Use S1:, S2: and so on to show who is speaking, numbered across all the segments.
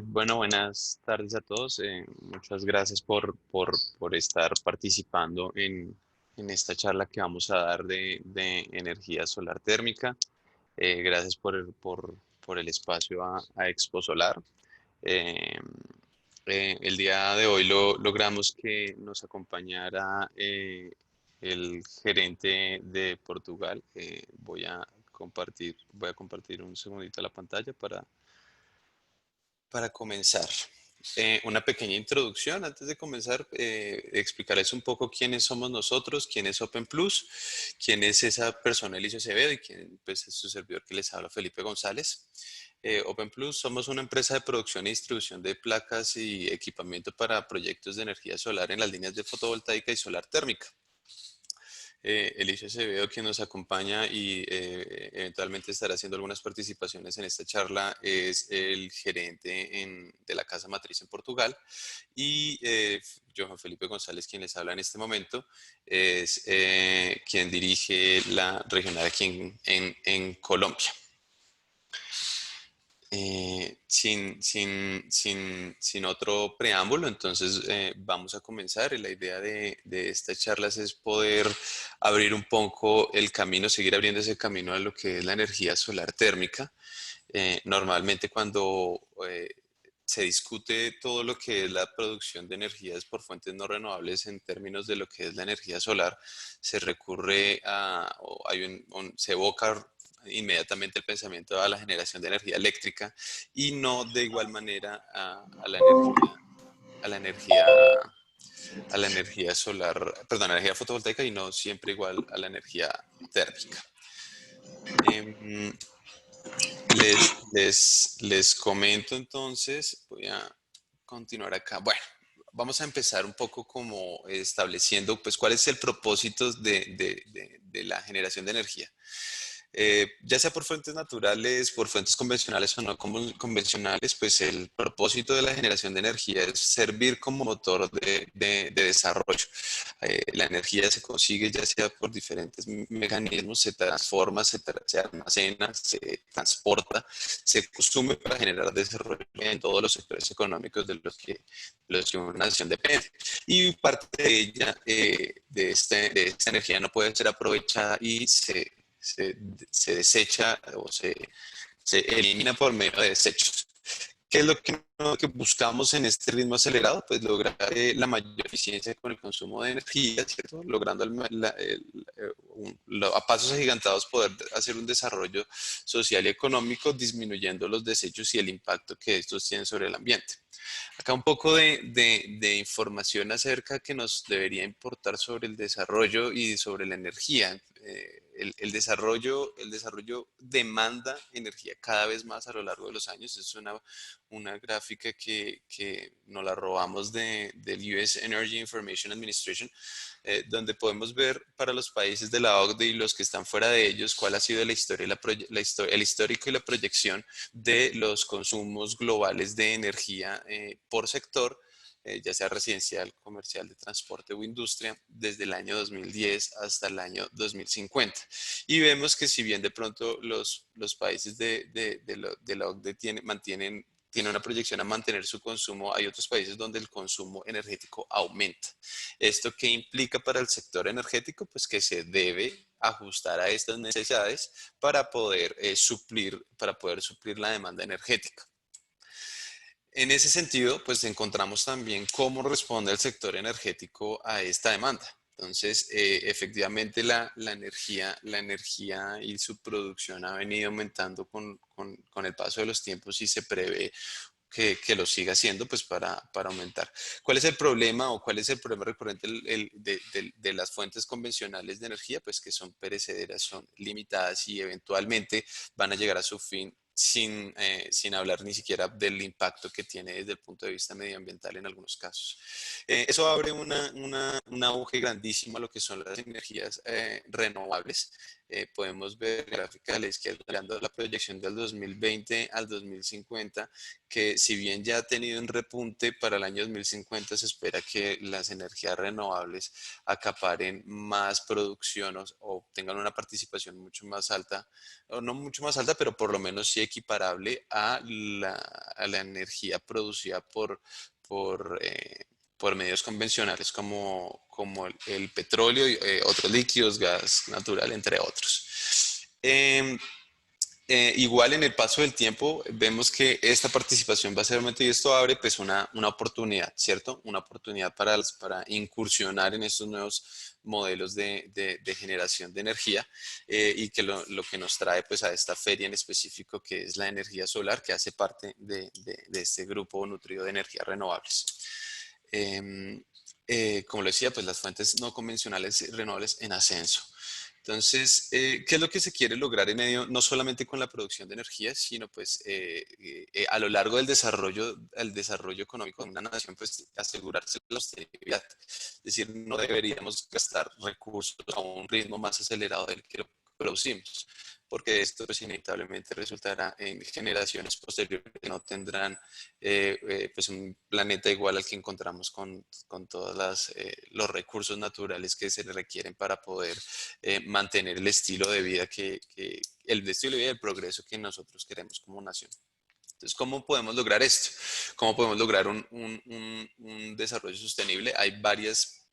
S1: Bueno, buenas tardes a todos. Muchas gracias por estar participando en esta charla que vamos a dar de energía solar térmica. Gracias por el espacio a Expo Solar. Eh, el día de hoy logramos que nos acompañara el gerente de Portugal. Voy a compartir un segundito la pantalla para comenzar. Una pequeña introducción antes de comenzar, explicarles un poco quiénes somos nosotros, quién es Open Plus, quién es esa persona Elicio Acevedo y quién pues, es su servidor que les habla Felipe González. Open Plus somos una empresa de producción y distribución de placas y equipamiento para proyectos de energía solar en las líneas de fotovoltaica y solar térmica. Elicio Acevedo, quien nos acompaña y eventualmente estará haciendo algunas participaciones en esta charla, es el gerente de la Casa Matriz en Portugal. Y Johan Felipe González, quien les habla en este momento, es quien dirige la regional aquí en Colombia. Sin otro preámbulo, entonces vamos a comenzar. La idea de estas charlas es poder abrir un poco el camino, seguir abriendo ese camino a lo que es la energía solar térmica. Normalmente cuando se discute todo lo que es la producción de energías por fuentes no renovables en términos de lo que es la energía solar, se recurre o se evoca inmediatamente el pensamiento a la generación de energía eléctrica y no de igual manera a la energía, a la energía solar, perdón, a la energía fotovoltaica y no siempre igual a la energía térmica. Em, les comento entonces, voy a continuar acá. Bueno, vamos a empezar un poco como estableciendo, pues, cuál es el propósito de la generación de energía. Ya sea por fuentes naturales, por fuentes convencionales o no convencionales, pues el propósito de la generación de energía es servir como motor de desarrollo. La energía se consigue ya sea por diferentes mecanismos, se transforma, se almacena, se transporta, se consume para generar desarrollo en todos los sectores económicos de los que una nación depende. Y parte de ella, de esta energía, no puede ser aprovechada y se, se desecha o se elimina por medio de desechos. ¿Qué es lo que buscamos en este ritmo acelerado? Pues lograr la mayor eficiencia con el consumo de energía, ¿cierto? Logrando a pasos agigantados poder hacer un desarrollo social y económico, disminuyendo los desechos y el impacto que estos tienen sobre el ambiente. Acá un poco de información acerca que nos debería importar sobre el desarrollo y sobre la energía. El desarrollo demanda energía cada vez más a lo largo de los años. Es una gráfica que nos la robamos del US Energy Information Administration, donde podemos ver para los países de la OCDE y los que están fuera de ellos cuál ha sido la historia, el histórico y la proyección de los consumos globales de energía por sector, ya sea residencial, comercial, de transporte o industria, desde el año 2010 hasta el año 2050. Y vemos que si bien de pronto los países de la OCDE tienen una proyección a mantener su consumo, hay otros países donde el consumo energético aumenta. ¿Esto qué implica para el sector energético? Pues que se debe ajustar a estas necesidades para poder suplir la demanda energética. En ese sentido, pues encontramos también cómo responde el sector energético a esta demanda. Entonces, efectivamente, la energía y su producción ha venido aumentando con el paso de los tiempos y se prevé que lo siga haciendo pues para aumentar. ¿Cuál es el problema o cuál es el problema recurrente de las fuentes convencionales de energía? Pues que son perecederas, son limitadas y eventualmente van a llegar a su fin sin hablar ni siquiera del impacto que tiene desde el punto de vista medioambiental en algunos casos. Eso abre un auge grandísimo a lo que son las energías renovables. podemos ver en la gráfica de la izquierda, mirando la proyección del 2020 al 2050, que si bien ya ha tenido un repunte para el año 2050, se espera que las energías renovables acaparen más producción o tengan una participación mucho más alta, o no mucho más alta, pero por lo menos sí equiparable a la energía producida por, eh, por medios convencionales como el petróleo y otros líquidos, gas natural, entre otros. Igual en el paso del tiempo vemos que esta participación va a ser aumentar y esto abre pues una oportunidad, ¿cierto? Una oportunidad para incursionar en estos nuevos modelos de generación de energía y que lo que nos trae pues a esta feria en específico que es la energía solar que hace parte de este grupo nutrido de energías renovables. Eh, como lo decía, pues las fuentes no convencionales renovables en ascenso. Entonces, ¿qué es lo que se quiere lograr en medio, no solamente con la producción de energía, sino pues a lo largo del desarrollo, el desarrollo económico de una nación, pues asegurarse la sostenibilidad? Es decir, no deberíamos gastar recursos a un ritmo más acelerado del que lo producimos, porque esto pues inevitablemente resultará en generaciones posteriores que no tendrán pues un planeta igual al que encontramos con todos los recursos naturales que se requieren para poder mantener el estilo de vida el estilo de vida y el progreso que nosotros queremos como nación. Entonces, ¿cómo podemos lograr esto? ¿Cómo podemos lograr un desarrollo sostenible? Hay varias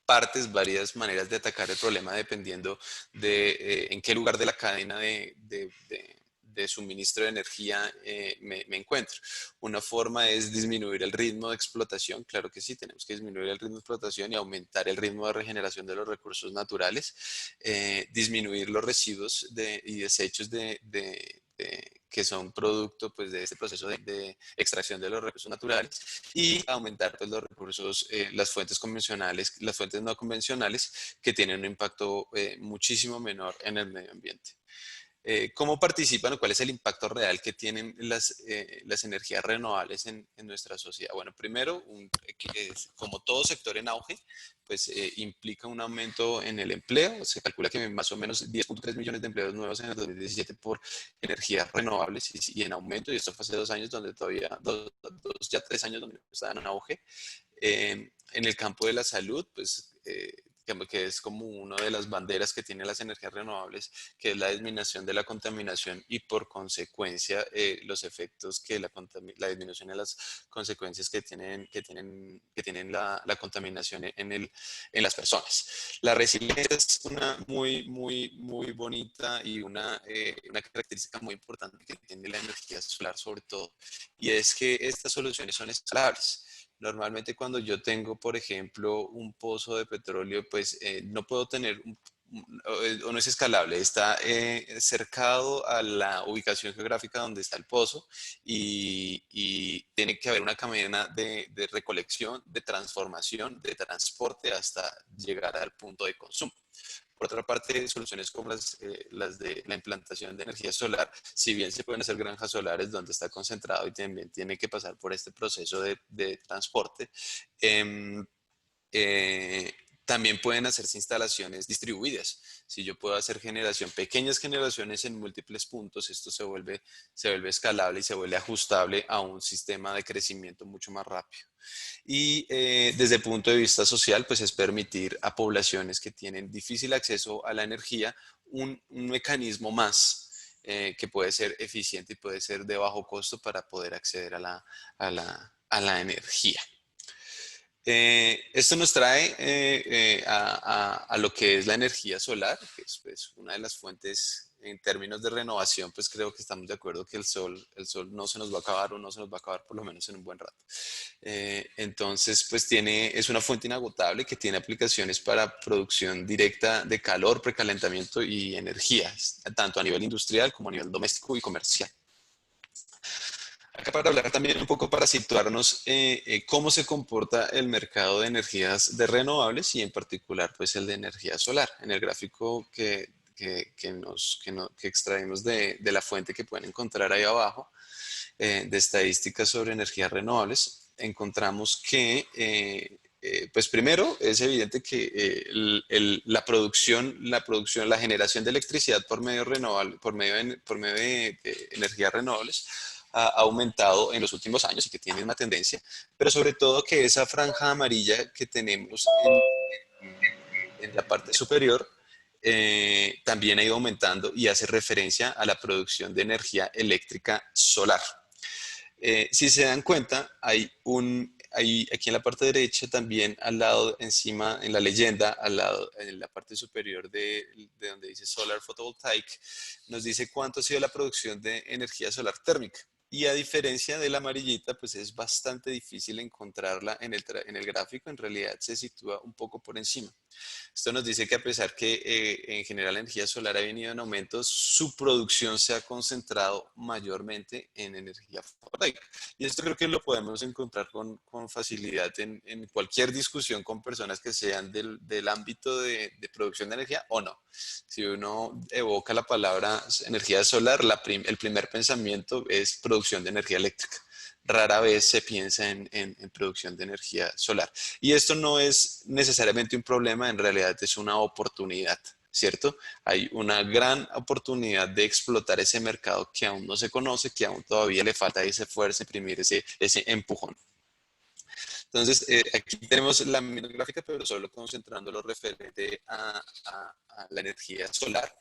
S1: partes, varias maneras de atacar el problema dependiendo de en qué lugar de la cadena de suministro de energía me encuentro. Una forma es disminuir el ritmo de explotación, claro que sí, tenemos que disminuir el ritmo de explotación y aumentar el ritmo de regeneración de los recursos naturales, disminuir los residuos y desechos que son producto pues, de este proceso de extracción de los recursos naturales y aumentar pues, los recursos, las fuentes convencionales, las fuentes no convencionales que tienen un impacto muchísimo menor en el medio ambiente. ¿Cómo participan o cuál es el impacto real que tienen las energías renovables en nuestra sociedad? Bueno, primero, como todo sector en auge, pues implica un aumento en el empleo. Se calcula que más o menos 10.3 millones de empleos nuevos en el 2017 por energías renovables y en aumento, y esto fue hace 2 años donde todavía, ya 3 años donde estaban en auge. En el campo de la salud, pues que es como una de las banderas que tienen las energías renovables, que es la disminución de la contaminación y por consecuencia los efectos que la disminución de las consecuencias que tienen la contaminación en las personas. La resiliencia es una muy, muy, muy bonita y una característica muy importante que tiene la energía solar sobre todo, y es que estas soluciones son escalables. Normalmente cuando yo tengo, por ejemplo, un pozo de petróleo, pues no puedo tener o no es escalable, está cercado a la ubicación geográfica donde está el pozo y tiene que haber una cadena de recolección, de transformación, de transporte hasta llegar al punto de consumo. Por otra parte, soluciones como las de la implantación de energía solar, si bien se pueden hacer granjas solares donde está concentrado y también tiene que pasar por este proceso de transporte, eh, eh, también pueden hacerse instalaciones distribuidas. Si yo puedo hacer pequeñas generaciones en múltiples puntos, esto se vuelve escalable y se vuelve ajustable a un sistema de crecimiento mucho más rápido. Y desde el punto de vista social, pues es permitir a poblaciones que tienen difícil acceso a la energía un mecanismo más que puede ser eficiente y puede ser de bajo costo para poder acceder a la energía. Esto nos trae a lo que es la energía solar, que es pues, una de las fuentes en términos de renovación, pues creo que estamos de acuerdo que el sol no se nos va a acabar o no se nos va a acabar por lo menos en un buen rato. Entonces, pues es una fuente inagotable que tiene aplicaciones para producción directa de calor, precalentamiento y energía, tanto a nivel industrial como a nivel doméstico y comercial. Acá para hablar también un poco para situarnos cómo se comporta el mercado de energías de renovables y en particular pues el de energía solar. En el gráfico que extraemos de la fuente que pueden encontrar ahí abajo de estadísticas sobre energías renovables, encontramos que pues primero es evidente que la generación de electricidad por medio renovable, por medio de energías renovables ha aumentado en los últimos años y que tiene una tendencia, pero sobre todo que esa franja amarilla que tenemos en la parte superior también ha ido aumentando y hace referencia a la producción de energía eléctrica solar. Si se dan cuenta, hay aquí en la parte derecha también al lado, encima, en la leyenda, al lado, en la parte superior de donde dice Solar Photovoltaic, nos dice cuánto ha sido la producción de energía solar térmica. Y a diferencia de la amarillita, pues es bastante difícil encontrarla en el gráfico, en realidad se sitúa un poco por encima. Esto nos dice que a pesar que en general la energía solar ha venido en aumento, su producción se ha concentrado mayormente en energía fotovoltaica. Y esto creo que lo podemos encontrar con facilidad en cualquier discusión con personas que sean del ámbito de producción de energía o no. Si uno evoca la palabra energía solar, el primer pensamiento es producción de energía eléctrica. Rara vez se piensa en producción de energía solar. Y esto no es necesariamente un problema, en realidad es una oportunidad, ¿cierto? Hay una gran oportunidad de explotar ese mercado que aún no se conoce, que aún todavía le falta ese fuerza, imprimir ese empujón. Entonces, aquí tenemos la misma gráfica, pero solo concentrando lo referente a la energía solar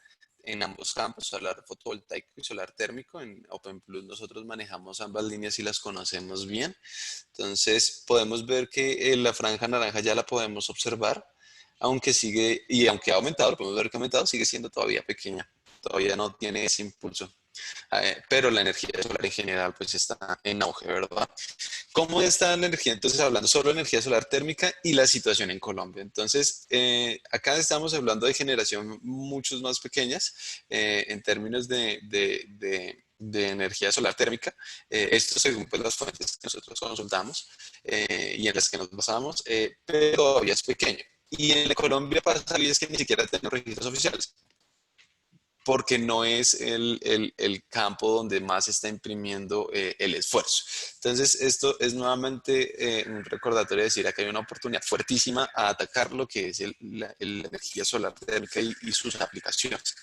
S1: en ambos campos, solar fotovoltaico y solar térmico. En OpenPlus nosotros manejamos ambas líneas y las conocemos bien. Entonces, podemos ver que la franja naranja ya la podemos observar, aunque sigue, y aunque ha aumentado, lo podemos ver que ha aumentado, sigue siendo todavía pequeña. Todavía no tiene ese impulso. Pero la energía solar en general pues está en auge, ¿verdad? ¿Cómo está la energía? Entonces, hablando solo de energía solar térmica y la situación en Colombia. Entonces, acá estamos hablando de generación muchos más pequeñas en términos de energía solar térmica. Esto según pues, las fuentes que nosotros consultamos y en las que nos basamos, pero todavía es pequeño. Y en Colombia pasa y es que ni siquiera tenemos registros oficiales porque no es el campo donde más se está imprimiendo el esfuerzo. Entonces, esto es nuevamente un recordatorio de decir que hay una oportunidad fuertísima a atacar lo que es la energía solar térmica y sus aplicaciones.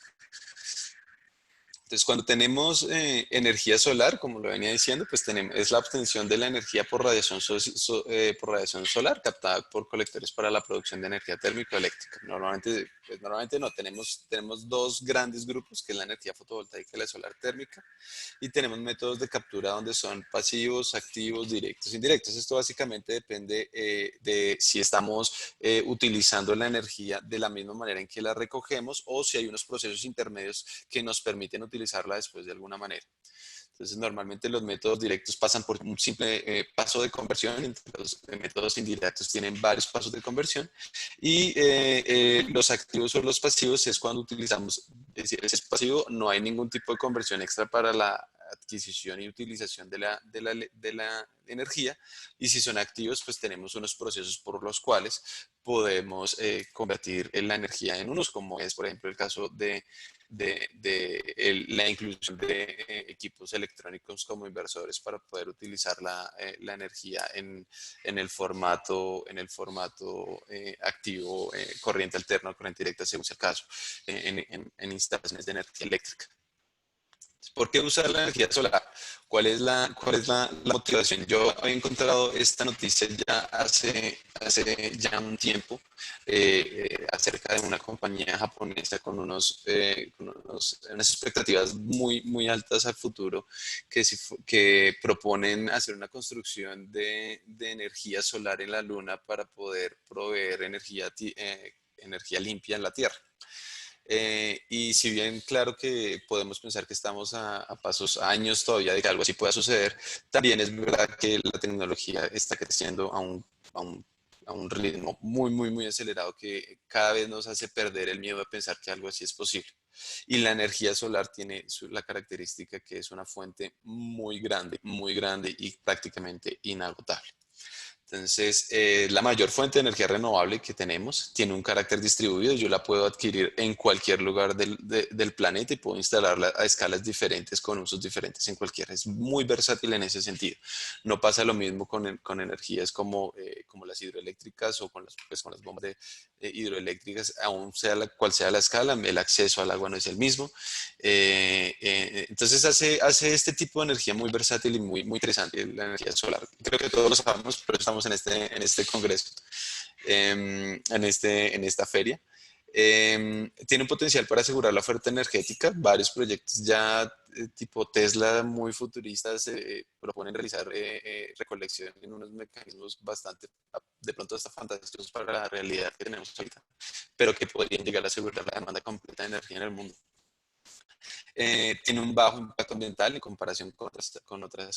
S1: Entonces, cuando tenemos energía solar, como lo venía diciendo, pues es la obtención de la energía por por radiación solar captada por colectores para la producción de energía térmico-eléctrica. Normalmente, pues normalmente no, tenemos dos grandes grupos, que es la energía fotovoltaica y la solar térmica, y tenemos métodos de captura donde son pasivos, activos, directos, indirectos. Esto básicamente depende de si estamos utilizando la energía de la misma manera en que la recogemos o si hay unos procesos intermedios que nos permiten utilizarla después de alguna manera. Entonces, normalmente los métodos directos pasan por un simple paso de conversión, mientras los métodos indirectos tienen varios pasos de conversión. Y los activos o los pasivos es cuando utilizamos, es decir, ese pasivo no hay ningún tipo de conversión extra para la adquisición y utilización de la energía. Y si son activos, pues tenemos unos procesos por los cuales podemos convertir la energía en unos, como es, por ejemplo, el caso de la inclusión de equipos electrónicos como inversores para poder utilizar la energía en el formato activo, corriente alterna o corriente directa, según sea el caso, en instalaciones de energía eléctrica. ¿Por qué usar la energía solar? ¿Cuál es la motivación? Yo había encontrado esta noticia ya hace ya un tiempo acerca de una compañía japonesa con unas expectativas muy, muy altas al futuro que proponen hacer una construcción de energía solar en la Luna para poder proveer energía limpia en la Tierra. Y si bien claro que podemos pensar que estamos a pasos, a años todavía de que algo así pueda suceder, también es verdad que la tecnología está creciendo a un, a un ritmo muy, muy, muy acelerado que cada vez nos hace perder el miedo a pensar que algo así es posible. Y la energía solar tiene la característica que es una fuente muy grande y prácticamente inagotable. Entonces, la mayor fuente de energía renovable que tenemos tiene un carácter distribuido. Yo la puedo adquirir en cualquier lugar del planeta y puedo instalarla a escalas diferentes con usos diferentes en cualquiera. Es muy versátil en ese sentido. No pasa lo mismo con energías como las hidroeléctricas o pues, con las bombas hidroeléctricas, aún sea cual sea la escala, el acceso al agua no es el mismo. Entonces hace este tipo de energía muy versátil y muy interesante, la energía solar. Creo que todos lo sabemos, pero estamos en este congreso, en esta feria. Tiene un potencial para asegurar la oferta energética. Varios proyectos ya tipo Tesla muy futuristas proponen realizar recolección en unos mecanismos bastante, de pronto hasta fantásticos para la realidad que tenemos ahorita, pero que podrían llegar a asegurar la demanda completa de energía en el mundo. Tiene un bajo impacto ambiental en comparación con otras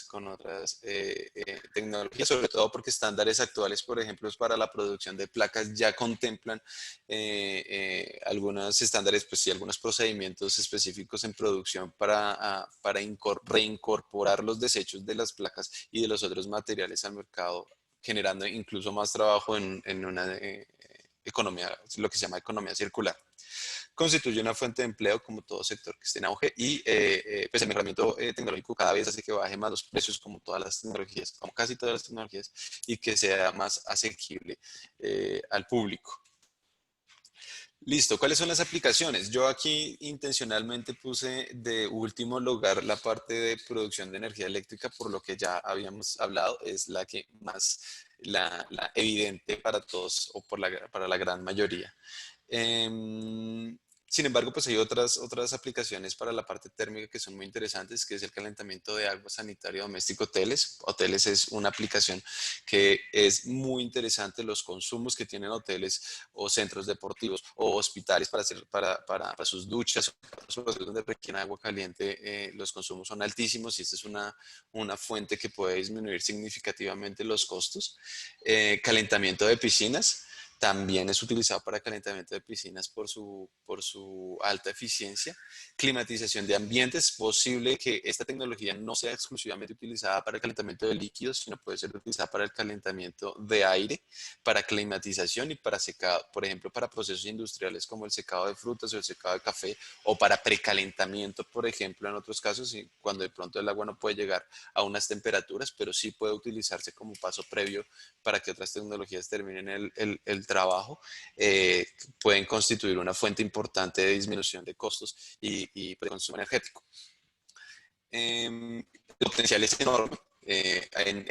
S1: tecnologías, sobre todo porque estándares actuales, por ejemplo, para la producción de placas ya contemplan algunos estándares, pues sí, algunos procedimientos específicos en producción para reincorporar los desechos de las placas y de los otros materiales al mercado, generando incluso más trabajo en una economía, lo que se llama economía circular. Constituye una fuente de empleo como todo sector que esté en auge y pues el mejoramiento tecnológico cada vez hace que baje más los precios como todas las tecnologías, como casi todas las tecnologías, y que sea más asequible al público. Listo, ¿cuáles son las aplicaciones? Yo aquí intencionalmente puse de último lugar la parte de producción de energía eléctrica, por lo que ya habíamos hablado, es la que más, la evidente para todos o para la gran mayoría. Em, Sin embargo, pues hay otras aplicaciones para la parte térmica que son muy interesantes, que es el calentamiento de agua sanitaria doméstico hoteles. Hoteles es una aplicación que es muy interesante, los consumos que tienen hoteles o centros deportivos o hospitales para sus duchas o para sus procesos donde requieren agua caliente, los consumos son altísimos y esta es una fuente que puede disminuir significativamente los costos. Calentamiento de piscinas también es utilizado para calentamiento de piscinas por su alta eficiencia. Climatización de ambientes. Es posible que esta tecnología no sea exclusivamente utilizada para el calentamiento de líquidos, sino puede ser utilizada para el calentamiento de aire, para climatización y para secado. Por ejemplo, para procesos industriales como el secado de frutas o el secado de café, o para precalentamiento, por ejemplo, en otros casos, cuando de pronto el agua no puede llegar a unas temperaturas, pero sí puede utilizarse como paso previo para que otras tecnologías terminen el trabajo, pueden constituir una fuente importante de disminución de costos y de consumo energético. El potencial es enorme. En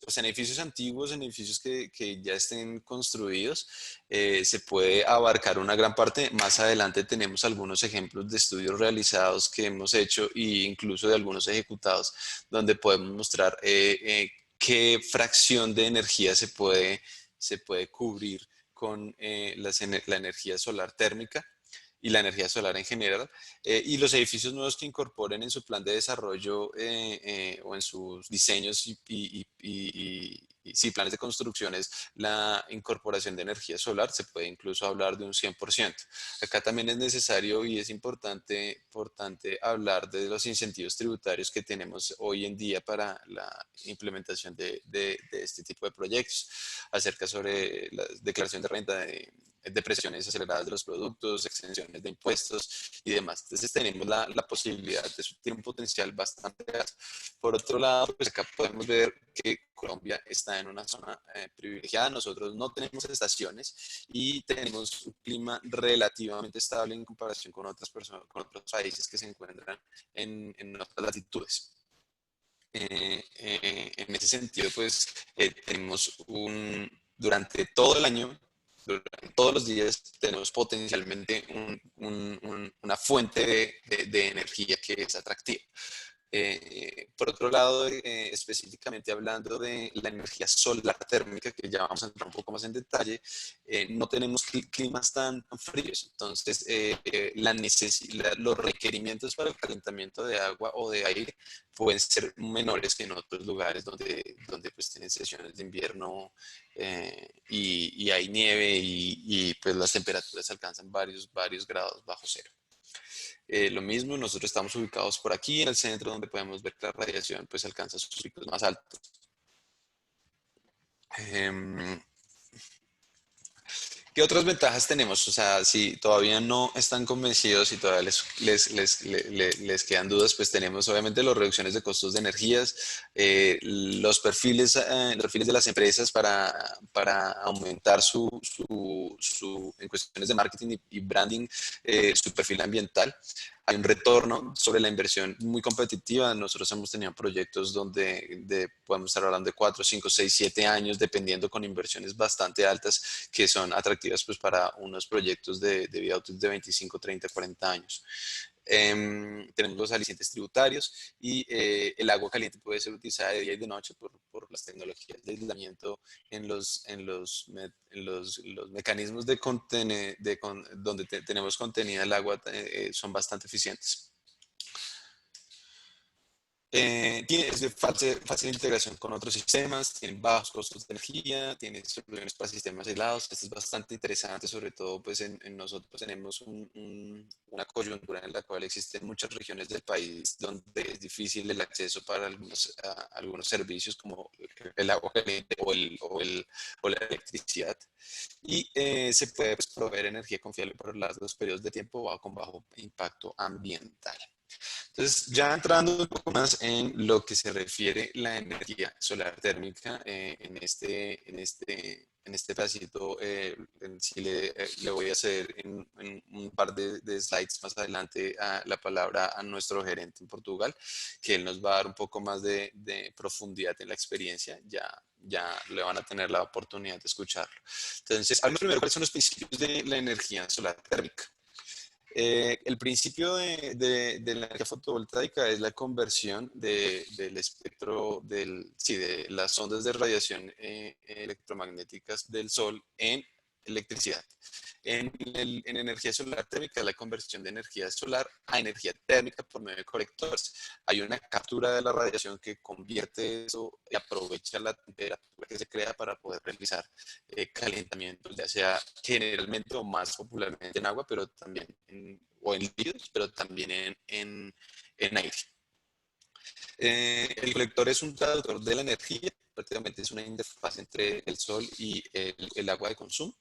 S1: pues en edificios antiguos, en edificios que ya estén construidos, se puede abarcar una gran parte. Más adelante tenemos algunos ejemplos de estudios realizados que hemos hecho e incluso de algunos ejecutados, donde podemos mostrar qué fracción de energía se puede cubrir con la energía solar térmica y la energía solar en general, y los edificios nuevos que incorporen en su plan de desarrollo o en sus diseños y sí, planes de construcciones, la incorporación de energía solar, se puede incluso hablar de un 100%. Acá también es necesario y es importante hablar de los incentivos tributarios que tenemos hoy en día para la implementación de este tipo de proyectos, acerca sobre la declaración de renta de depresiones aceleradas de los productos, exenciones de impuestos y demás. Entonces tenemos la posibilidad, eso tiene un potencial bastante alto. Por otro lado, pues acá podemos ver que Colombia está en una zona privilegiada. Nosotros no tenemos estaciones y tenemos un clima relativamente estable en comparación con con otros países que se encuentran en otras latitudes. En ese sentido, pues tenemos durante todo el año, durante todos los días, tenemos potencialmente una fuente de energía que es atractiva. Por otro lado, específicamente hablando de la energía solar térmica, que ya vamos a entrar un poco más en detalle, no tenemos climas tan fríos, entonces los requerimientos para el calentamiento de agua o de aire pueden ser menores que en otros lugares donde pues tienen sesiones de invierno y hay nieve pues las temperaturas alcanzan varios grados bajo cero. Lo mismo, nosotros estamos ubicados por aquí en el centro donde podemos ver que la radiación pues alcanza sus picos más altos. Em, ¿Qué otras ventajas tenemos? O sea, si todavía no están convencidos y todavía les quedan dudas, pues tenemos obviamente las reducciones de costos de energías, los perfiles de las empresas para aumentar en cuestiones de marketing y branding, su perfil ambiental. Hay un retorno sobre la inversión muy competitiva. Nosotros hemos tenido proyectos donde podemos estar hablando de 4, 5, 6, 7 años, dependiendo, con inversiones bastante altas que son atractivas pues, para unos proyectos de vida útil de 25, 30, 40 años. Tenemos los alicientes tributarios y el agua caliente puede ser utilizada de día y de noche por las tecnologías de aislamiento los mecanismos donde tenemos contenida el agua, son bastante eficientes. Tiene fácil integración con otros sistemas, tienen bajos costos de energía, tiene soluciones para sistemas aislados. Esto es bastante interesante, sobre todo pues en nosotros tenemos una coyuntura en la cual existen muchas regiones del país donde es difícil el acceso para algunos servicios como el agua caliente o la electricidad. Y se puede pues, proveer energía confiable por largos periodos de tiempo con bajo impacto ambiental. Entonces, ya entrando un poco más en lo que se refiere a la energía solar térmica, en este pedacito, sí le voy a hacer en un par de slides más adelante la palabra a nuestro gerente en Portugal, que él nos va a dar un poco más de profundidad en la experiencia. Ya le van a tener la oportunidad de escucharlo. Entonces, hablemos primero cuáles son los principios de la energía solar térmica. El principio de la energía fotovoltaica es la conversión del espectro sí, de las ondas de radiación electromagnéticas del Sol en electricidad. En energía solar térmica, la conversión de energía solar a energía térmica por medio de colectores. Hay una captura de la radiación que convierte eso y aprovecha la temperatura que se crea para poder realizar calentamientos, ya sea generalmente o más popularmente en agua, pero también o en líquidos, pero también en aire. El colector es un traductor de la energía, prácticamente es una interfaz entre el sol y el agua de consumo.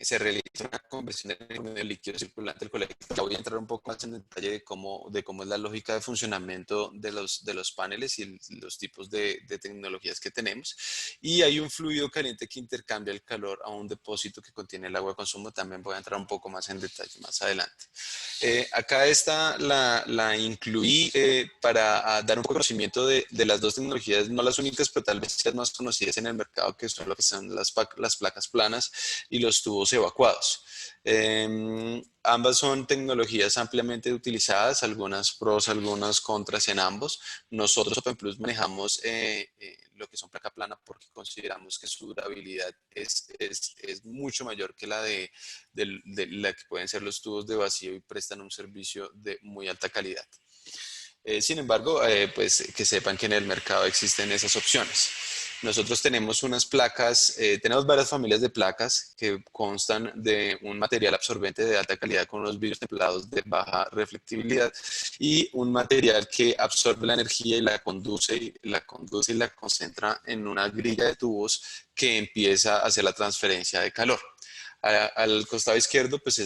S1: Se realiza una conversión de líquido circulante del colector. Ya voy a entrar un poco más en detalle de cómo es la lógica de funcionamiento de los paneles y los tipos de tecnologías que tenemos. Y hay un fluido caliente que intercambia el calor a un depósito que contiene el agua de consumo. También voy a entrar un poco más en detalle más adelante. Acá esta la incluí para dar un conocimiento de las dos tecnologías, no las únicas, pero tal vez las más conocidas en el mercado, que son lo que son las placas planas y los tubos evacuados. Ambas son tecnologías ampliamente utilizadas, algunas pros, algunas contras en ambos. Nosotros, Open Plus, manejamos lo que son placa plana porque consideramos que su durabilidad es mucho mayor que de la que pueden ser los tubos de vacío y prestan un servicio de muy alta calidad. Sin embargo, pues que sepan que en el mercado existen esas opciones. Nosotros tenemos unas placas, tenemos varias familias de placas que constan de un material absorbente de alta calidad con unos vidrios templados de baja reflectibilidad y un material que absorbe la energía y la conduce y la concentra en una grilla de tubos que empieza a hacer la transferencia de calor. Al costado izquierdo, pues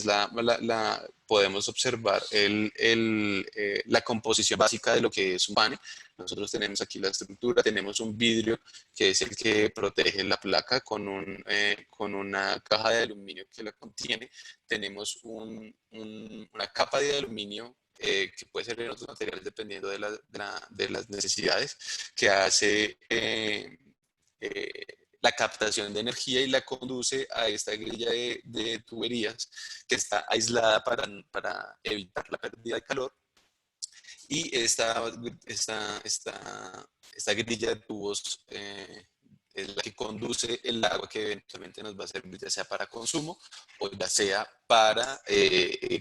S1: podemos observar la composición básica de lo que es un panel. Nosotros tenemos aquí la estructura, tenemos un vidrio que es el que protege la placa con una caja de aluminio que la contiene. Tenemos una capa de aluminio que puede ser en otros materiales dependiendo de las necesidades, que hace la captación de energía y la conduce a esta grilla de tuberías que está aislada para evitar la pérdida de calor. Y esta grilla de tubos es la que conduce el agua que eventualmente nos va a servir ya sea para consumo o ya sea para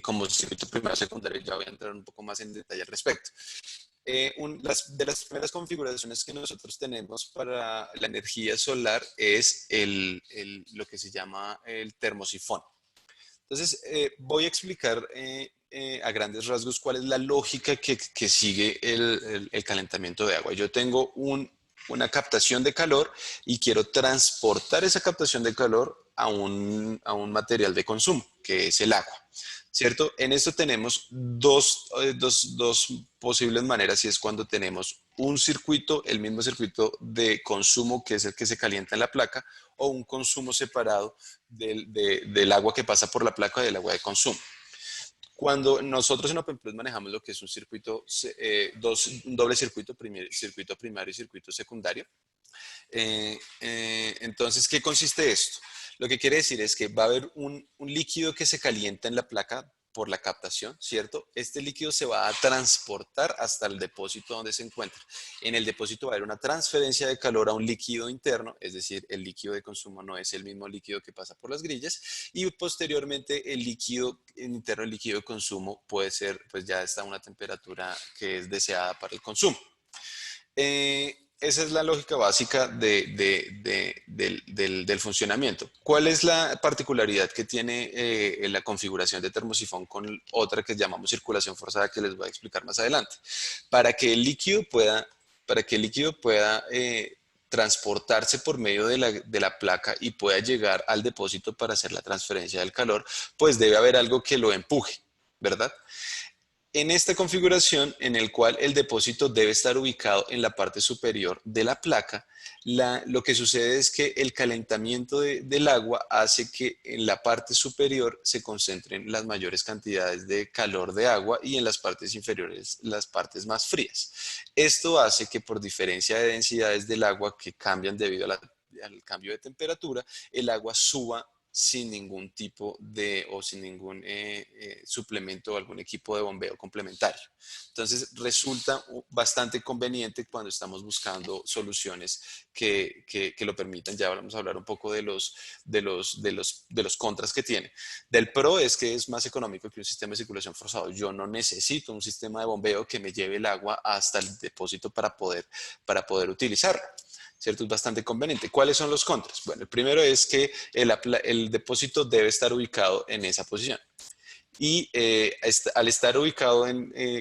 S1: como circuito primario o secundario. Ya voy a entrar un poco más en detalle al respecto. De las primeras configuraciones que nosotros tenemos para la energía solar es lo que se llama el termosifón. Entonces, voy a explicar a grandes rasgos cuál es la lógica que sigue el calentamiento de agua. Yo tengo una captación de calor y quiero transportar esa captación de calor a un material de consumo, que es el agua. ¿Cierto? En esto tenemos dos posibles maneras y es cuando tenemos un circuito, el mismo circuito de consumo que es el que se calienta en la placa o un consumo separado del agua que pasa por la placa del agua de consumo. Cuando nosotros en OpenPlus manejamos lo que es un circuito, un doble circuito, circuito primario y circuito secundario, entonces, ¿qué consiste esto? Lo que quiere decir es que va a haber un líquido que se calienta en la placa por la captación, ¿cierto? Este líquido se va a transportar hasta el depósito donde se encuentra. En el depósito va a haber una transferencia de calor a un líquido interno, es decir, el líquido de consumo no es el mismo líquido que pasa por las grillas, y posteriormente el líquido interno, el líquido de consumo puede ser, pues ya está a una temperatura que es deseada para el consumo. Esa es la lógica básica del funcionamiento. ¿Cuál es la particularidad que tiene la configuración de termosifón con otra que llamamos circulación forzada, que les voy a explicar más adelante? Para que el líquido pueda, para que el líquido pueda transportarse por medio de la placa y pueda llegar al depósito para hacer la transferencia del calor, pues debe haber algo que lo empuje, ¿verdad? En esta configuración, en el cual el depósito debe estar ubicado en la parte superior de la placa, lo que sucede es que el calentamiento del agua hace que en la parte superior se concentren las mayores cantidades de calor de agua y en las partes inferiores las partes más frías. Esto hace que por diferencia de densidades del agua que cambian debido al cambio de temperatura, el agua suba sin ningún tipo de o sin ningún suplemento o algún equipo de bombeo complementario. Entonces resulta bastante conveniente cuando estamos buscando soluciones que lo permitan. Ya vamos a hablar un poco de los contras que tiene. Del pro es que es más económico que un sistema de circulación forzado. Yo no necesito un sistema de bombeo que me lleve el agua hasta el depósito para poder utilizarlo. ¿Cierto? Es bastante conveniente. ¿Cuáles son los contras? Bueno, el primero es que el depósito debe estar ubicado en esa posición y al estar ubicado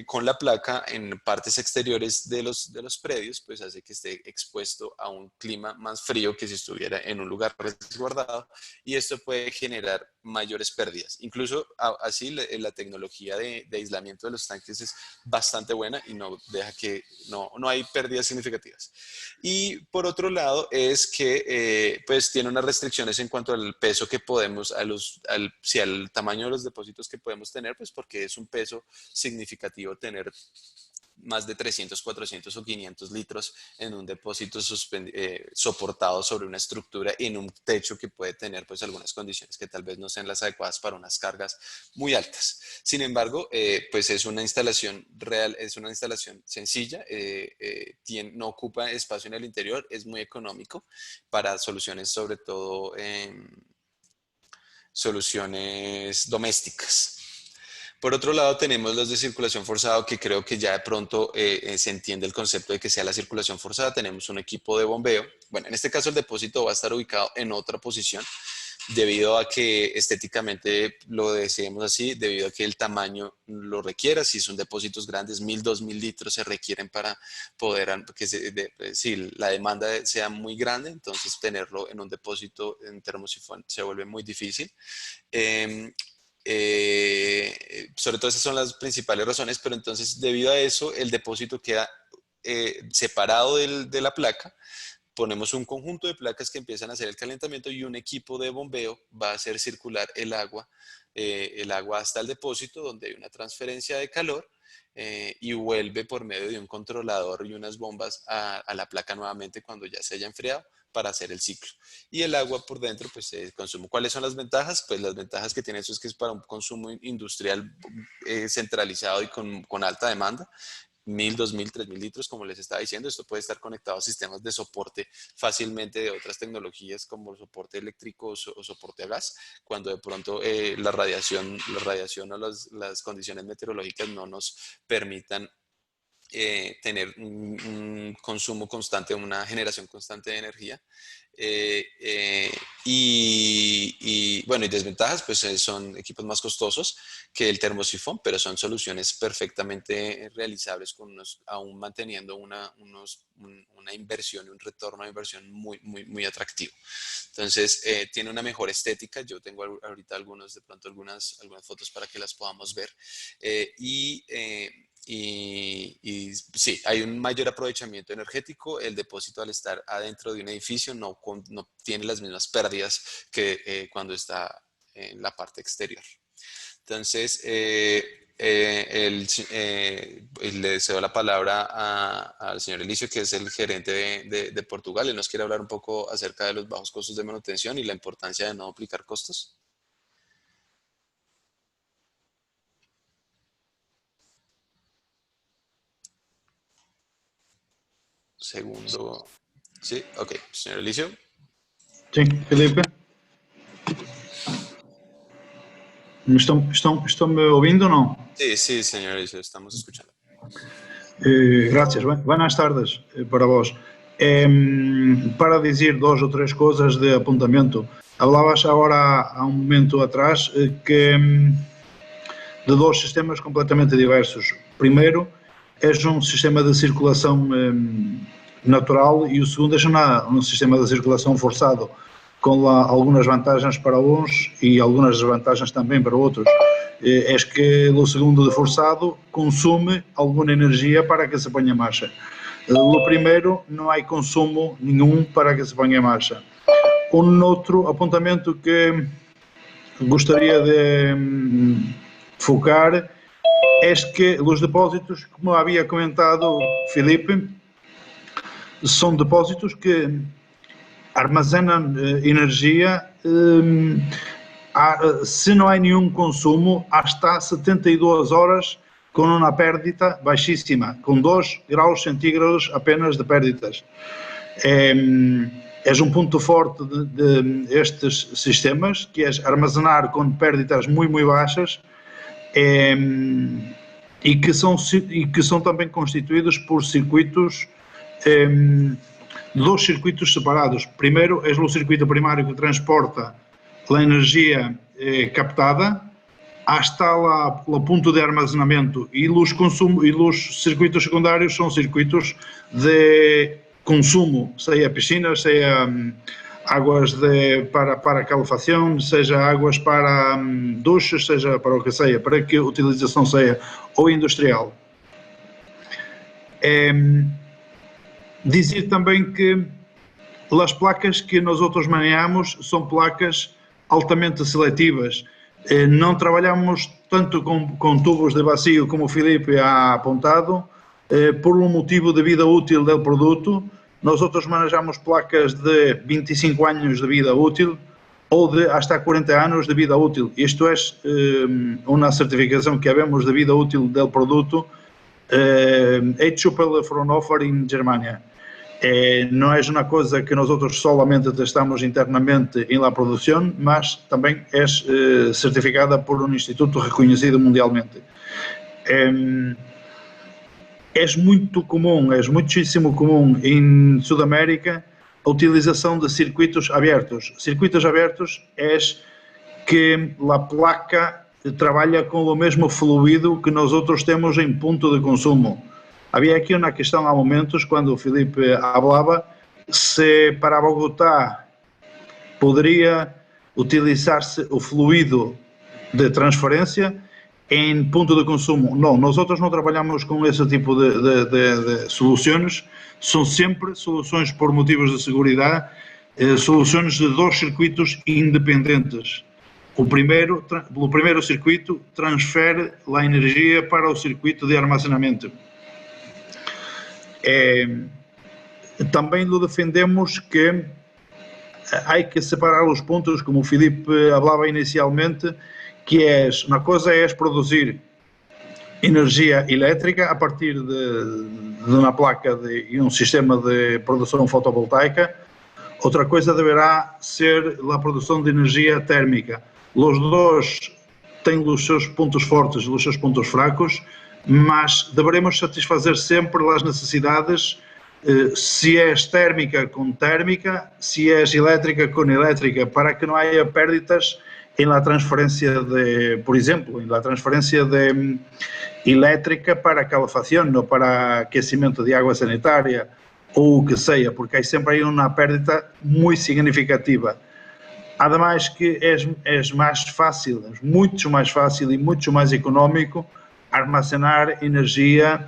S1: con la placa en partes exteriores de los predios, pues hace que esté expuesto a un clima más frío que si estuviera en un lugar resguardado y esto puede generar mayores pérdidas. Incluso así la tecnología de aislamiento de los tanques es bastante buena y no deja que no hay pérdidas significativas. Y por otro lado es que pues tiene unas restricciones en cuanto al peso que podemos, si al tamaño de los depósitos que podemos tener, pues porque es un peso significativo tener más de 300, 400 o 500 litros en un depósito soportado sobre una estructura en un techo que puede tener pues algunas condiciones que tal vez no sean las adecuadas para unas cargas muy altas. Sin embargo, pues es una instalación real, es una instalación sencilla, no ocupa espacio en el interior, es muy económico para soluciones sobre todo soluciones domésticas. Por otro lado, tenemos los de circulación forzada, que creo que ya de pronto se entiende el concepto de que sea la circulación forzada. Tenemos un equipo de bombeo. Bueno, en este caso el depósito va a estar ubicado en otra posición debido a que estéticamente lo deseemos así, debido a que el tamaño lo requiera. Si son depósitos grandes, 1.000, 2.000 litros se requieren para poder, si la demanda sea muy grande, entonces tenerlo en un depósito en termosifón se vuelve muy difícil. Eh, Sobre todo esas son las principales razones, pero entonces debido a eso el depósito queda separado de la placa. Ponemos un conjunto de placas que empiezan a hacer el calentamiento y un equipo de bombeo va a hacer circular el agua hasta el depósito donde hay una transferencia de calor y vuelve por medio de un controlador y unas bombas a la placa nuevamente cuando ya se haya enfriado para hacer el ciclo. Y el agua por dentro pues se consume. ¿Cuáles son las ventajas? Pues las ventajas que tiene eso es que es para un consumo industrial centralizado y con alta demanda. 1.000, 2.000, 3.000 litros, como les estaba diciendo. Esto puede estar conectado a sistemas de soporte fácilmente de otras tecnologías como soporte eléctrico o soporte a gas, cuando de pronto la radiación o las condiciones meteorológicas no nos permitan tener un consumo constante, una generación constante de energía. Bueno, y desventajas, pues son equipos más costosos que el termosifón, pero son soluciones perfectamente realizables aún manteniendo una inversión y un retorno de inversión muy atractivo. Entonces, tiene una mejor estética. Yo tengo ahorita algunas fotos para que las podamos ver. Y sí, hay un mayor aprovechamiento energético. El depósito, al estar adentro de un edificio, no tiene las mismas pérdidas que cuando está en la parte exterior. Entonces, le cedo la palabra al señor Elicio, que es el gerente de Portugal. Él nos quiere hablar un poco acerca de los bajos costos de manutención y la importancia de no duplicar costos. Segundo. Sí, ok. Señor Elicio.
S2: Sim, Filipe. ¿Estão me ouvindo ou não?
S1: Sí, señor Elicio, estamos escuchando.
S2: Gracias. Buenas tardes para vos. Para dizer duas ou três coisas de apontamento. Hablabas agora há um momento atrás de dois sistemas completamente diversos. Primeiro, é um sistema de circulação natural e o segundo é um sistema de circulação forçado, com algumas vantagens para uns e algumas desvantagens também para outros. É que o segundo de forçado consome alguma energia para que se ponha em marcha. No primeiro não há consumo nenhum para que se ponha em marcha. Outro apontamento que gostaria de focar é que os depósitos, como havia comentado Filipe, são depósitos que armazenam energia, se não há nenhum consumo, hasta 72 horas com uma pérdida baixíssima, com 2 graus centígrados apenas de pérdidas. É um ponto forte de estes sistemas, que é armazenar com pérdidas muito baixas, e que são também constituídos por circuitos, dois circuitos separados. Primeiro é o circuito primário que transporta a energia captada hasta o ponto de armazenamento, e os circuitos secundários são circuitos de consumo, seja piscinas, seja águas para calefação, seja águas para duches, seja para o que seja, para que a utilização seja ou industrial. Dizer também que as placas que nós manejamos são placas altamente seletivas. Não trabalhamos tanto com tubos de vacío, como o Filipe ha apontado, por um motivo de vida útil do produto. Nós manejamos placas de 25 anos de vida útil ou de hasta 40 anos de vida útil. Isto é uma certificação que havemos de vida útil do produto, hecho pela Fraunhofer em Germânia. Não é uma coisa que nós solamente testamos internamente em la produção, mas também é certificada por um instituto reconhecido mundialmente. É muito comum, é muitíssimo comum em Sudamérica a utilização de circuitos abertos. Circuitos abertos é que a placa trabalha com o mesmo fluido que nós temos em ponto de consumo. Havia aqui uma questão há momentos, quando o Filipe falava, se para Bogotá poderia utilizar-se o fluido de transferência em ponto de consumo. Não, nós não trabalhamos com esse tipo de soluções, são sempre soluções por motivos de segurança, soluções de dois circuitos independentes. O primeiro circuito transfere a energia para o circuito de armazenamento. Também defendemos que há que separar os pontos, como o Filipe falava inicialmente, que uma coisa é produzir energia elétrica a partir de uma placa e um sistema de produção fotovoltaica. Outra coisa deverá ser a produção de energia térmica. Os dois têm os seus pontos fortes e os seus pontos fracos. mas deveremos satisfazer sempre as necessidades, se é térmica com térmica, se é elétrica com elétrica, para que não haja pérdidas em la transferência de, por exemplo, em la transferência de elétrica para calefacción ou para aquecimento de água sanitária ou o que seja, porque há sempre aí uma perda muito significativa. Ademais que é mais fácil, é muito mais fácil e muito mais económico armazenar energia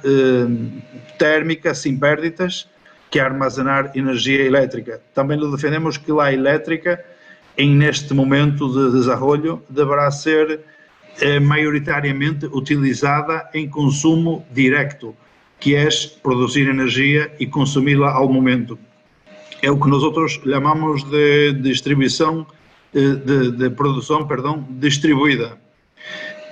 S2: térmica sem pérdidas que armazenar energia elétrica. Também lo defendemos que a elétrica, neste momento de desenvolvimento, deverá ser maioritariamente utilizada em consumo direto, que é produzir energia e consumi-la ao momento. É o que nós chamamos de distribuição, de produção, perdão, distribuída,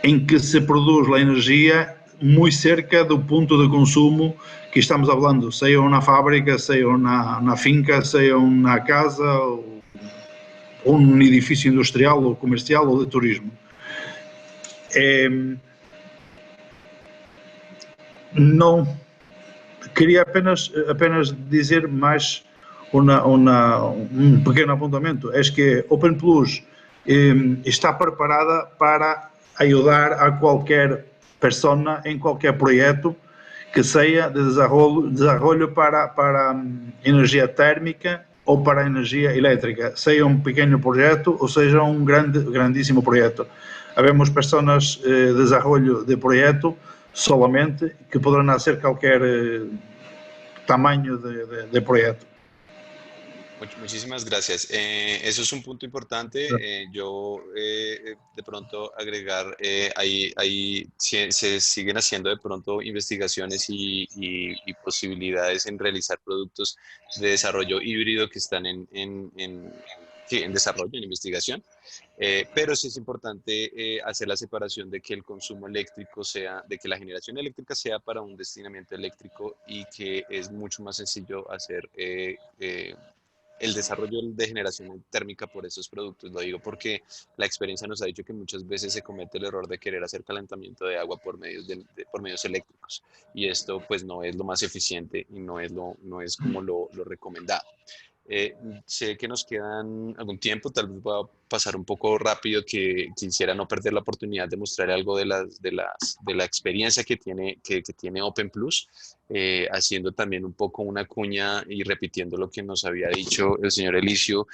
S2: em que se produz a energia muito cerca do ponto de consumo que estamos falando, seja na fábrica, seja na finca, seja na casa, ou num edifício industrial, ou comercial, ou de turismo. Não queria apenas dizer mais um pequeno apontamento, é que Open Plus está preparada para ajudar a qualquer pessoa em qualquer projeto que seja de desenvolvimento para energia térmica ou para energia elétrica, seja um pequeno projeto ou seja um grandíssimo projeto. Havemos pessoas de desenvolvimento de projeto solamente que poderán hacer cualquier tamaño de proyecto.
S1: Muchísimas gracias. Eso es un punto importante. Yo de pronto agregar, ahí se siguen haciendo de pronto investigaciones y posibilidades en realizar productos de desarrollo híbrido que están sí, en desarrollo, en investigación. Pero sí es importante hacer la separación de que el consumo eléctrico sea, de que la generación eléctrica sea para un destinamiento eléctrico y que es mucho más sencillo hacer el desarrollo de generación térmica por estos productos. Lo digo porque la experiencia nos ha dicho que muchas veces se comete el error de querer hacer calentamiento de agua por por medios eléctricos y esto pues no es lo más eficiente y no es como lo recomendado. Sé que nos quedan algún tiempo, tal vez voy a pasar un poco rápido, que quisiera no perder la oportunidad de mostrar algo de la experiencia que tiene Open Plus, haciendo también un poco una cuña y repitiendo lo que nos había dicho el señor Elicio.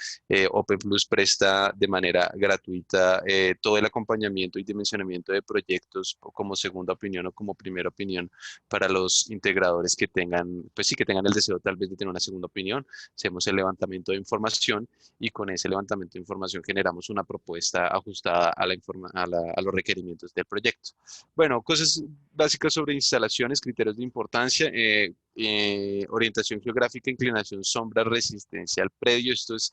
S1: Open Plus presta de manera gratuita todo el acompañamiento y dimensionamiento de proyectos como segunda opinión o como primera opinión para los integradores que tengan, pues sí, que tengan el deseo tal vez de tener una segunda opinión. Hacemos el levantamiento de información y con ese levantamiento de información generamos una propuesta ajustada a a los requerimientos del proyecto. Bueno, cosas básicas sobre instalaciones, criterios de importancia, orientación geográfica, inclinación, sombra, resistencia al predio. Esto es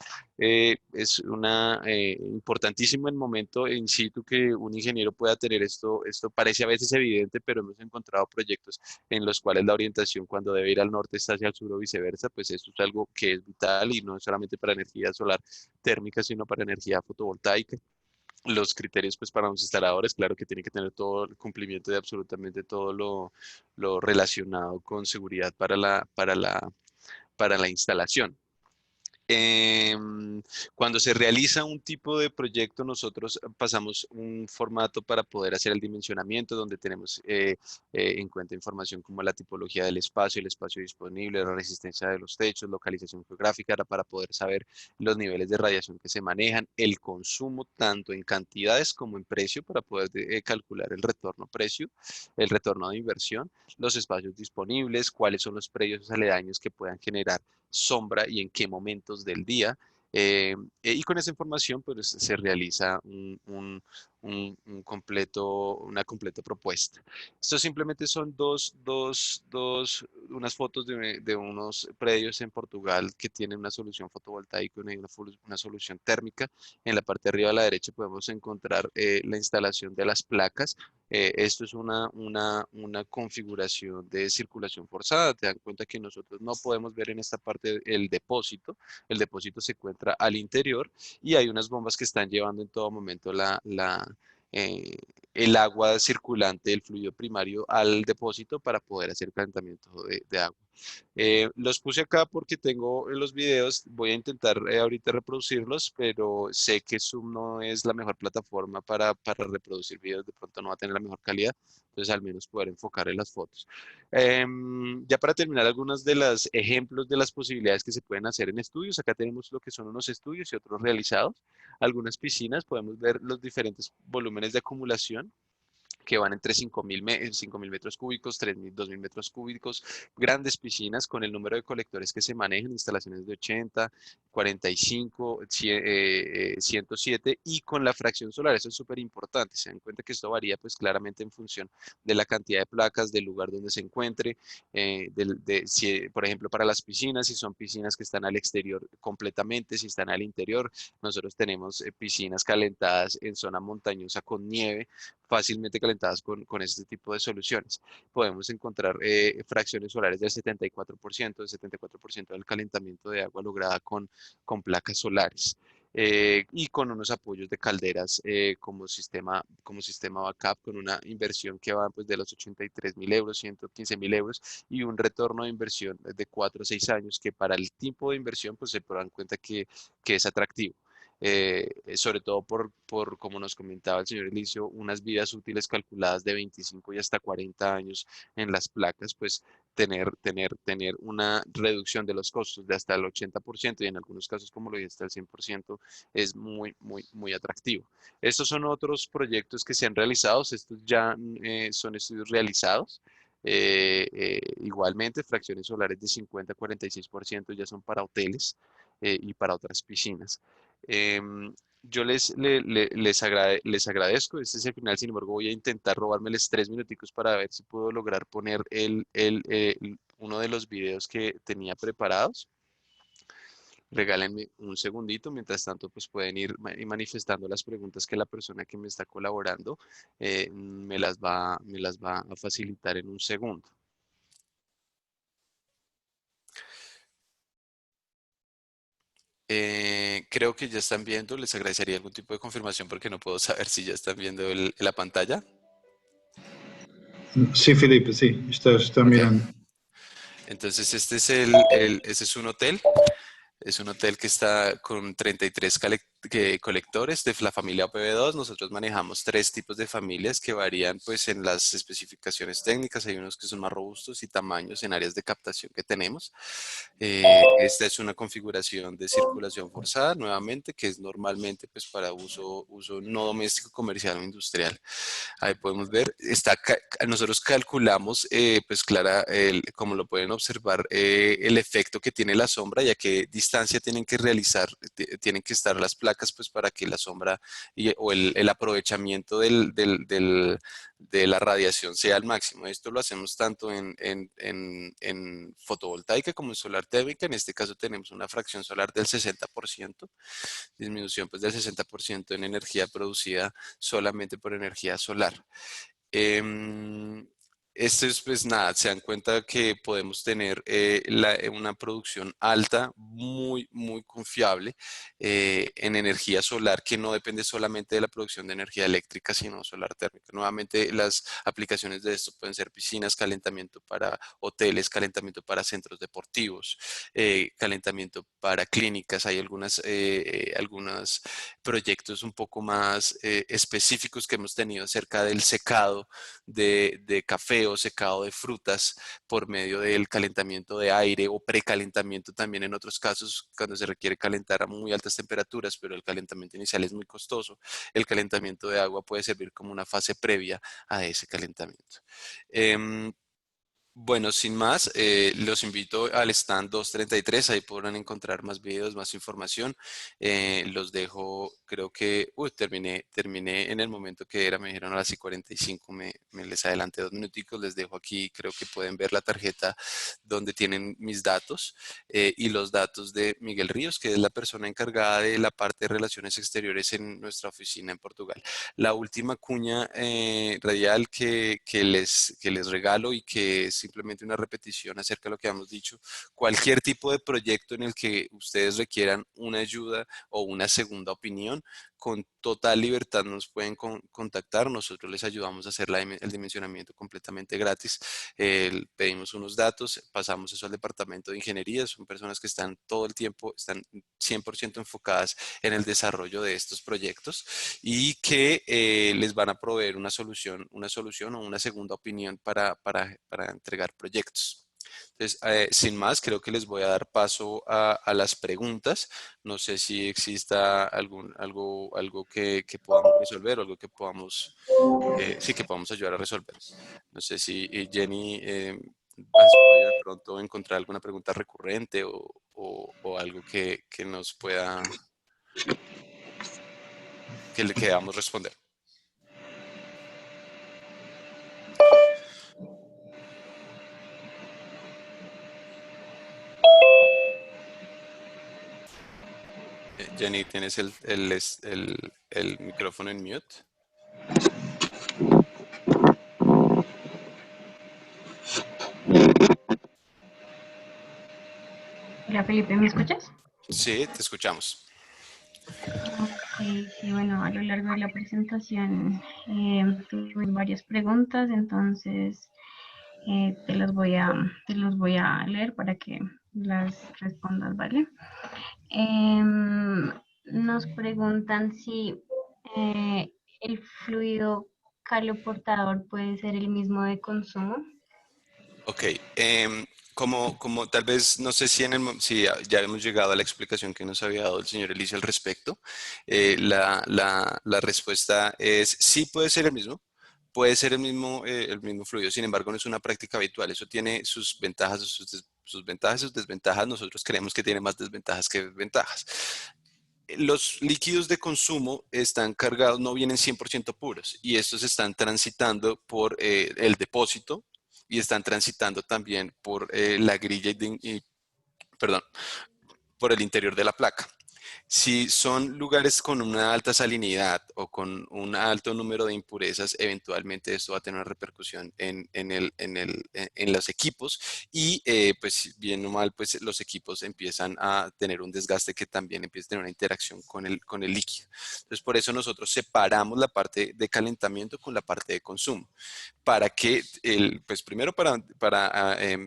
S1: importantísimo en el momento in situ que un ingeniero pueda tener esto. Esto parece a veces evidente, pero hemos encontrado proyectos en los cuales la orientación cuando debe ir al norte está hacia el sur o viceversa, pues esto es algo que es vital y no solamente para energía solar térmica, sino para energía fotovoltaica. Los criterios pues para los instaladores, claro que tienen que tener todo el cumplimiento de absolutamente todo lo relacionado con seguridad para la instalación. Cuando se realiza un tipo de proyecto, nosotros pasamos un formato para poder hacer el dimensionamiento, donde tenemos en cuenta información como la tipología del espacio, el espacio disponible, la resistencia de los techos, localización geográfica, para poder saber los niveles de radiación que se manejan, el consumo tanto en cantidades como en precio, para poder calcular el retorno precio, el retorno de inversión, los espacios disponibles, cuáles son los predios aledaños que puedan generar sombra y en qué momentos del día. Y con esa información pues, se realiza una completa propuesta. Esto simplemente son unas fotos de unos predios en Portugal que tienen una solución fotovoltaica y una solución térmica. En la parte de arriba a la derecha podemos encontrar la instalación de las placas. Esto es una configuración de circulación forzada. Te dan cuenta que nosotros no podemos ver en esta parte el depósito. El depósito se encuentra al interior y hay unas bombas que están llevando en todo momento eh, el agua circulante, el fluido primario al depósito para poder hacer calentamiento de agua. Los puse acá porque tengo los videos, voy a intentar ahorita reproducirlos, pero sé que Zoom no es la mejor plataforma para reproducir videos, de pronto no va a tener la mejor calidad, entonces al menos poder enfocar en las fotos. Ya para terminar, algunos de los ejemplos de las posibilidades que se pueden hacer en estudios, acá tenemos lo que son unos estudios y otros realizados. Algunas piscinas, podemos ver los diferentes volúmenes de acumulación que van entre 5.000 metros cúbicos, 3.000, 2.000 metros cúbicos, grandes piscinas con el número de colectores que se manejan, instalaciones de 80, 45, 107 y con la fracción solar. Eso es súper importante. Se dan cuenta que esto varía pues claramente en función de la cantidad de placas, del lugar donde se encuentre, si, por ejemplo, para las piscinas, si son piscinas que están al exterior completamente, si están al interior. Nosotros tenemos piscinas calentadas en zona montañosa con nieve, fácilmente calentadas con este tipo de soluciones. Podemos encontrar fracciones solares del 74%, el 74% del calentamiento de agua lograda con placas solares. Y con unos apoyos de calderas como sistema backup, con una inversión que va pues, de los 83.000 euros, 115.000 euros y un retorno de inversión de 4 a 6 años, que para el tipo de inversión pues se dan cuenta que es atractivo. Sobre todo como nos comentaba el señor Elicio, unas vidas útiles calculadas de 25 y hasta 40 años en las placas, pues tener una reducción de los costos de hasta el 80% y en algunos casos, como lo dije, hasta el 100% es muy, muy, muy atractivo. Estos son otros proyectos que se han realizado, estos ya son estudios realizados. Igualmente, fracciones solares de 50 a 46% ya son para hoteles y para otras piscinas. Em, yo les agradezco. Este es el final, sin embargo, voy a intentar robármeles 3 minuticos para ver si puedo lograr poner uno de los videos que tenía preparados. Regálenme un segundito, mientras tanto, pues pueden ir manifestando las preguntas que la persona que me está colaborando me las va a facilitar en un segundo. Creo que ya están viendo, les agradecería algún tipo de confirmación porque no puedo saber si ya están viendo la pantalla.
S2: Sim, Filipe, sim, está
S1: Ok.
S2: mirando.
S1: Entonces, este es un hotel. Es un hotel que está con 33 colectores de la familia OPV2. Nosotros manejamos 3 tipos de familias que varían pues en las especificaciones técnicas. Hay unos que son más robustos y tamaños en áreas de captación que tenemos. Esta es una configuración de circulación forzada, nuevamente, que es normalmente pues para uso no doméstico, comercial o industrial. Ahí podemos ver, nosotros calculamos, pues clara, como lo pueden observar, el efecto que tiene la sombra y a qué distancia tienen que realizar, tienen que estar las placas, pues para que la sombra o el aprovechamiento de la radiación sea al máximo. Esto lo hacemos tanto en fotovoltaica como en solar térmica. En este caso tenemos una fracción solar del 60%, disminución pues del 60% en energía producida solamente por energía solar. Em, Esto es pues nada, se dan cuenta que podemos tener una producción alta, muy, muy confiable en energía solar que no depende solamente de la producción de energía eléctrica, sino solar térmica. Nuevamente, las aplicaciones de esto pueden ser piscinas, calentamiento para hoteles, calentamiento para centros deportivos, calentamiento para clínicas. Hay algunos proyectos un poco más específicos que hemos tenido acerca del secado de café o secado de frutas por medio del calentamiento de aire o precalentamiento también en otros casos cuando se requiere calentar a muy altas temperaturas, pero el calentamiento inicial es muy costoso. El calentamiento de agua puede servir como una fase previa a ese calentamiento. Em, bueno, sin más, los invito al stand 233, ahí podrán encontrar más videos, más información. Los dejo, creo que, terminé en el momento que era, me dijeron a las 45, me les adelanté 2 minuticos, les dejo aquí, creo que pueden ver la tarjeta donde tienen mis datos y los datos de Miguel Ríos, que es la persona encargada de la parte de relaciones exteriores en nuestra oficina en Portugal. La última cuña radial que les regalo y que es simplemente una repetición acerca de lo que hemos dicho, cualquier tipo de proyecto en el que ustedes requieran una ayuda o una segunda opinión, con total libertad nos pueden contactar. Nosotros les ayudamos a hacer el dimensionamiento completamente gratis. Pedimos unos datos, pasamos eso al departamento de ingeniería. Son personas que están todo el tiempo, están 100% enfocadas en el desarrollo de estos proyectos y que les van a proveer una solución o una segunda opinión para entregar proyectos. Entonces, sin más, creo que les voy a dar paso a las preguntas. No sé si exista algo que podamos resolver o algo que podamos, sí, que podamos ayudar a resolver. No sé si Jenny has podido de pronto encontrar alguna pregunta recurrente o algo que nos pueda, que le queramos responder. Jenny, ¿tienes el micrófono en mute?
S3: Hola Felipe, ¿me escuchas?
S1: Sí, te escuchamos.
S3: Ok, sí, bueno, a lo largo de la presentación tuve varias preguntas, entonces te los voy a leer para que las respondas, ¿vale? Nos preguntan si el fluido caloportador puede ser el mismo de consumo.
S1: Ok, como tal vez, no sé si ya hemos llegado a la explicación que nos había dado el señor Elicio al respecto, la respuesta es sí puede ser el mismo fluido, sin embargo no es una práctica habitual, eso tiene sus ventajas, sus ventajas y sus desventajas, nosotros creemos que tiene más desventajas que ventajas. Los líquidos de consumo están cargados, no vienen 100% puros y estos están transitando por el depósito y están transitando también por la grilla perdón, por el interior de la placa. Si son lugares con una alta salinidad o con un alto número de impurezas, eventualmente esto va a tener una repercusión en los equipos y pues bien o mal, pues los equipos empiezan a tener un desgaste que también empieza a tener una interacción con el líquido. Entonces, por eso nosotros separamos la parte de calentamiento con la parte de consumo para que, pues primero para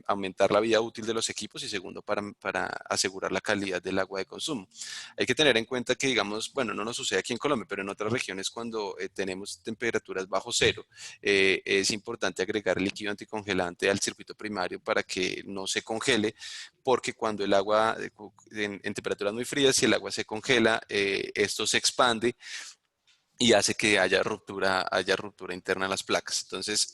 S1: aumentar la vida útil de los equipos y segundo para asegurar la calidad del agua de consumo. Hay que tener en cuenta que, digamos, bueno, no nos sucede aquí en Colombia, pero en otras regiones cuando tenemos temperaturas bajo cero, es importante agregar líquido anticongelante al circuito primario para que no se congele, porque cuando el agua en temperaturas muy frías, si el agua se congela, esto se expande y hace que haya ruptura interna en las placas. Entonces,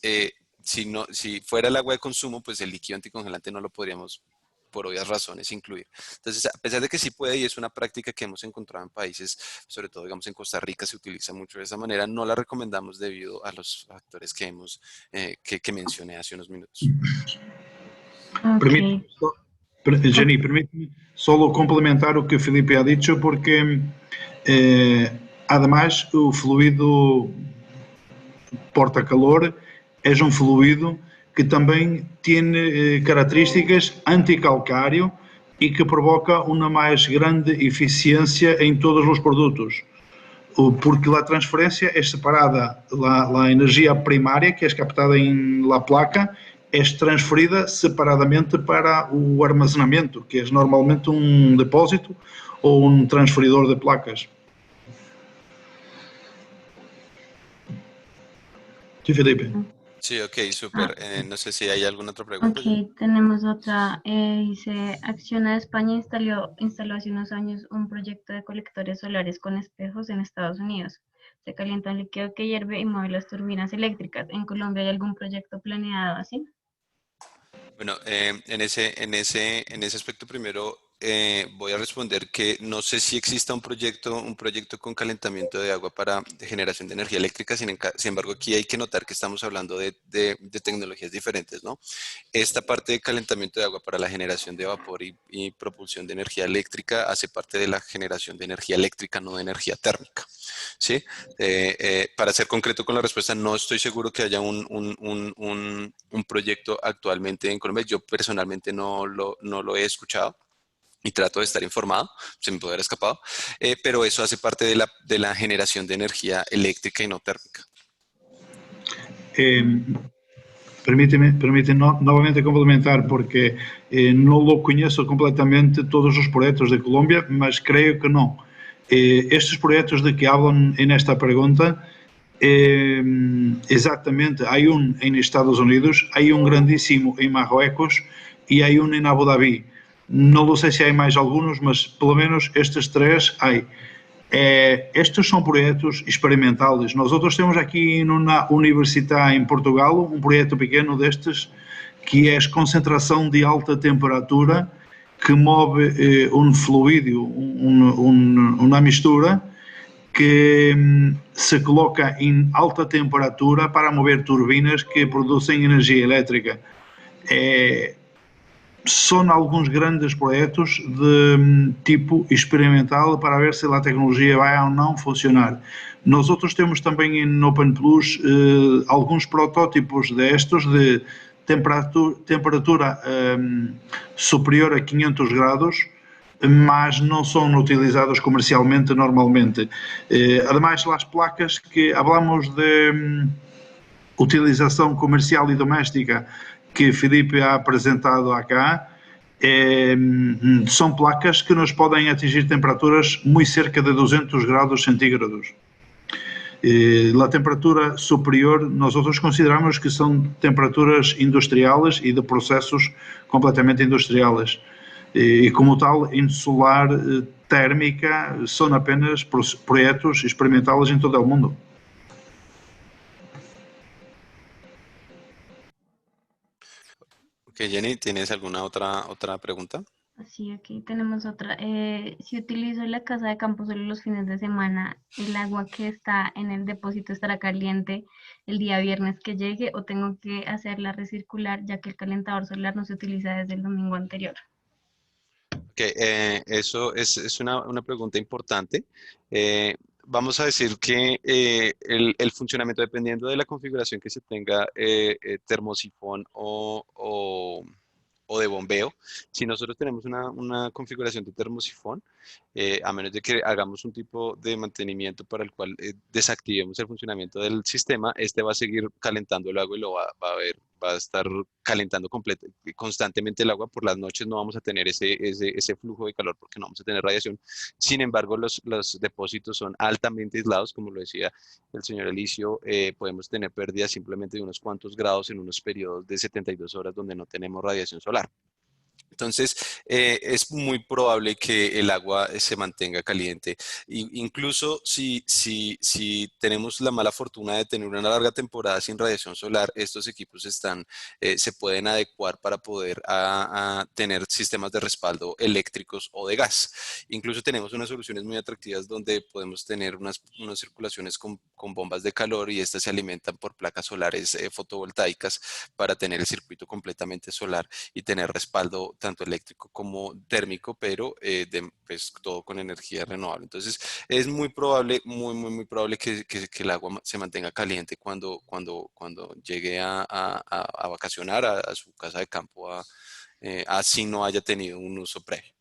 S1: si fuera el agua de consumo, pues el líquido anticongelante no lo podríamos, por obvias razones, incluir. Entonces, a pesar de que sí puede y es una práctica que hemos encontrado en países, sobre todo, digamos, en Costa Rica se utiliza mucho de esa manera, no la recomendamos debido a los factores que mencioné hace unos minutos.
S3: Ok.
S2: Jenny, permíteme solo complementar o que o Filipe ha dicho, porque además o fluido porta-calor é um fluido que também tem características anticalcário e que provoca uma mais grande eficiência em todos os produtos. Porque a transferência é separada, a energia primária, que é captada em la placa, é transferida separadamente para o armazenamento, que é normalmente um depósito ou um transferidor de placas. Sí, Felipe.
S1: Sí, ok, súper. No sé si hay alguna otra pregunta.
S3: Ok, tenemos otra. Dice, Acciona de España instaló hace unos años un proyecto de colectores solares con espejos en Estados Unidos. Se calienta un líquido que hierve y mueve las turbinas eléctricas. ¿En Colombia hay algún proyecto planeado así?
S1: Bueno, en ese aspecto primero voy a responder que no sé si exista un proyecto con calentamiento de agua para generación de energía eléctrica, sin embargo aquí hay que notar que estamos hablando de tecnologías diferentes, ¿no? Esta parte de calentamiento de agua para la generación de vapor y propulsión de energía eléctrica hace parte de la generación de energía eléctrica, no de energía térmica, ¿sí? Para ser concreto con la respuesta, no estoy seguro que haya un proyecto actualmente en Colombia. Yo personalmente no lo he escuchado. y trato de estar informado, se me puede haber escapado, pero eso hace parte de la generación de energía eléctrica y no térmica.
S2: Permíteme novamente complementar, porque no lo conheço completamente todos os projetos de Colômbia, mas creio que não. Estes projetos de que hablam nesta pergunta, exatamente, há um em Estados Unidos, há um grandíssimo em Marrocos e há um em Abu Dhabi. Não sei se há mais alguns, mas pelo menos estes três há. Estes são projetos experimentais. Nós outros temos aqui na universidade em Portugal um projeto pequeno destes que é a concentração de alta temperatura que move um fluido, uma mistura que se coloca em alta temperatura para mover turbinas que produzem energia elétrica. São alguns grandes projetos de tipo experimental para ver se a tecnologia vai ou não funcionar. Nós outros temos também em Open Plus alguns protótipos destes de temperatura superior a 500 graus, mas não são utilizados comercialmente normalmente. Además, as placas que falamos de utilização comercial e doméstica que Filipe ha apresentado acá, são placas que nos podem atingir temperaturas muito cerca de 200 graus centígrados. A temperatura superior, nós outros consideramos que são temperaturas industriais e de processos completamente industriais. E como tal, em solar térmica, são apenas projetos experimentais em todo o mundo.
S1: Ok, Jenny, ¿tienes alguna otra pregunta?
S3: Sí, aquí tenemos otra. Si utilizo la casa de campo solo los fines de semana, ¿el agua que está en el depósito estará caliente el día viernes que llegue o tengo que hacerla recircular ya que el calentador solar no se utiliza desde el domingo anterior?
S1: Ok, eso es una pregunta importante. Vamos a decir que el funcionamiento, dependiendo de la configuración que se tenga, termosifón o de bombeo, si nosotros tenemos una configuración de termosifón, a menos de que hagamos un tipo de mantenimiento para el cual desactivemos el funcionamiento del sistema, este va a seguir calentando el agua y va a estar calentando constantemente el agua. Por las noches no vamos a tener ese flujo de calor porque no vamos a tener radiación. Sin embargo, los depósitos son altamente aislados, como lo decía el señor Elicio, podemos tener pérdidas simplemente de unos cuantos grados en unos periodos de 72 horas donde no tenemos radiación solar. Entonces, es muy probable que el agua se mantenga caliente. Incluso si tenemos la mala fortuna de tener una larga temporada sin radiación solar, estos equipos se pueden adecuar para poder a tener sistemas de respaldo eléctricos o de gas. Incluso tenemos unas soluciones muy atractivas donde podemos tener unas circulaciones con bombas de calor y estas se alimentan por placas solares fotovoltaicas para tener el circuito completamente solar y tener respaldo tanto eléctrico como térmico, pero pues, todo con energía renovable. Entonces, es muy probable, muy probable que el agua se mantenga caliente cuando llegue a vacacionar a su casa de campo, así no haya tenido un uso previo.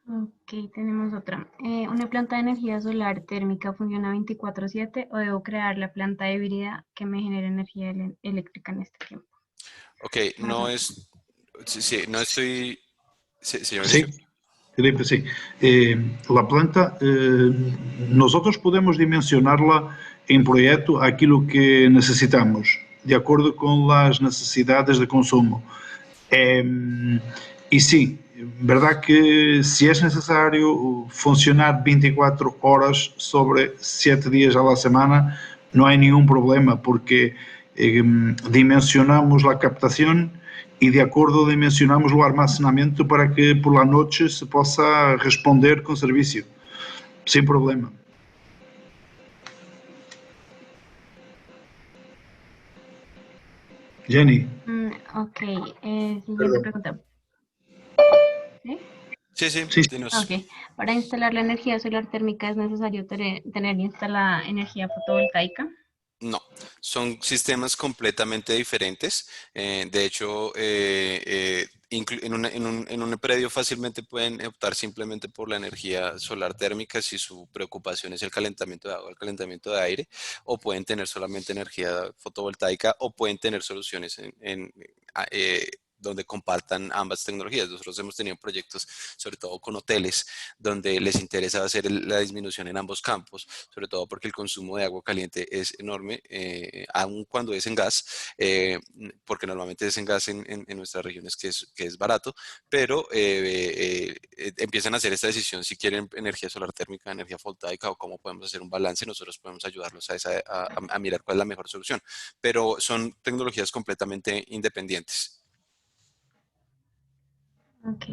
S3: Ok, tenemos otra. ¿Una planta de energía solar térmica funciona 24/7 o debo crear la planta híbrida que me genere energía eléctrica en este tiempo?
S1: Ok, no es... Sí, no estoy... Señor
S2: Sí,
S1: Alicio.
S2: Felipe, sí. La planta, nosotros podemos dimensionarla en proyecto aquilo que necesitamos, de acuerdo con las necesidades de consumo. Y sí, verdad que si es necesario funcionar 24 horas sobre 7 días a la semana, no hay ningún problema porque dimensionamos la captación y de acuerdo dimensionamos o armazenamiento para que por la noche se possa responder con servicio, sin problema. Jenny.
S3: Ok, siguiente pregunta. ¿Sí?
S1: Sí, dinos.
S3: Ok, para instalar la energía solar térmica es necesario tener instalada energía fotovoltaica.
S1: No, son sistemas completamente diferentes. De hecho, en un predio fácilmente pueden optar simplemente por la energía solar térmica si su preocupación es el calentamiento de agua, el calentamiento de aire, o pueden tener solamente energía fotovoltaica, o pueden tener soluciones donde compartan ambas tecnologías. Nosotros hemos tenido proyectos, sobre todo con hoteles, donde les interesa hacer la disminución en ambos campos, sobre todo porque el consumo de agua caliente es enorme, aun cuando es en gas, porque normalmente es en gas en nuestras regiones que es barato, pero empiezan a hacer esta decisión si quieren energía solar térmica, energía fotovoltaica o cómo podemos hacer un balance. Nosotros podemos ayudarlos a mirar cuál es la mejor solución, pero son tecnologías completamente independientes.
S3: Ok.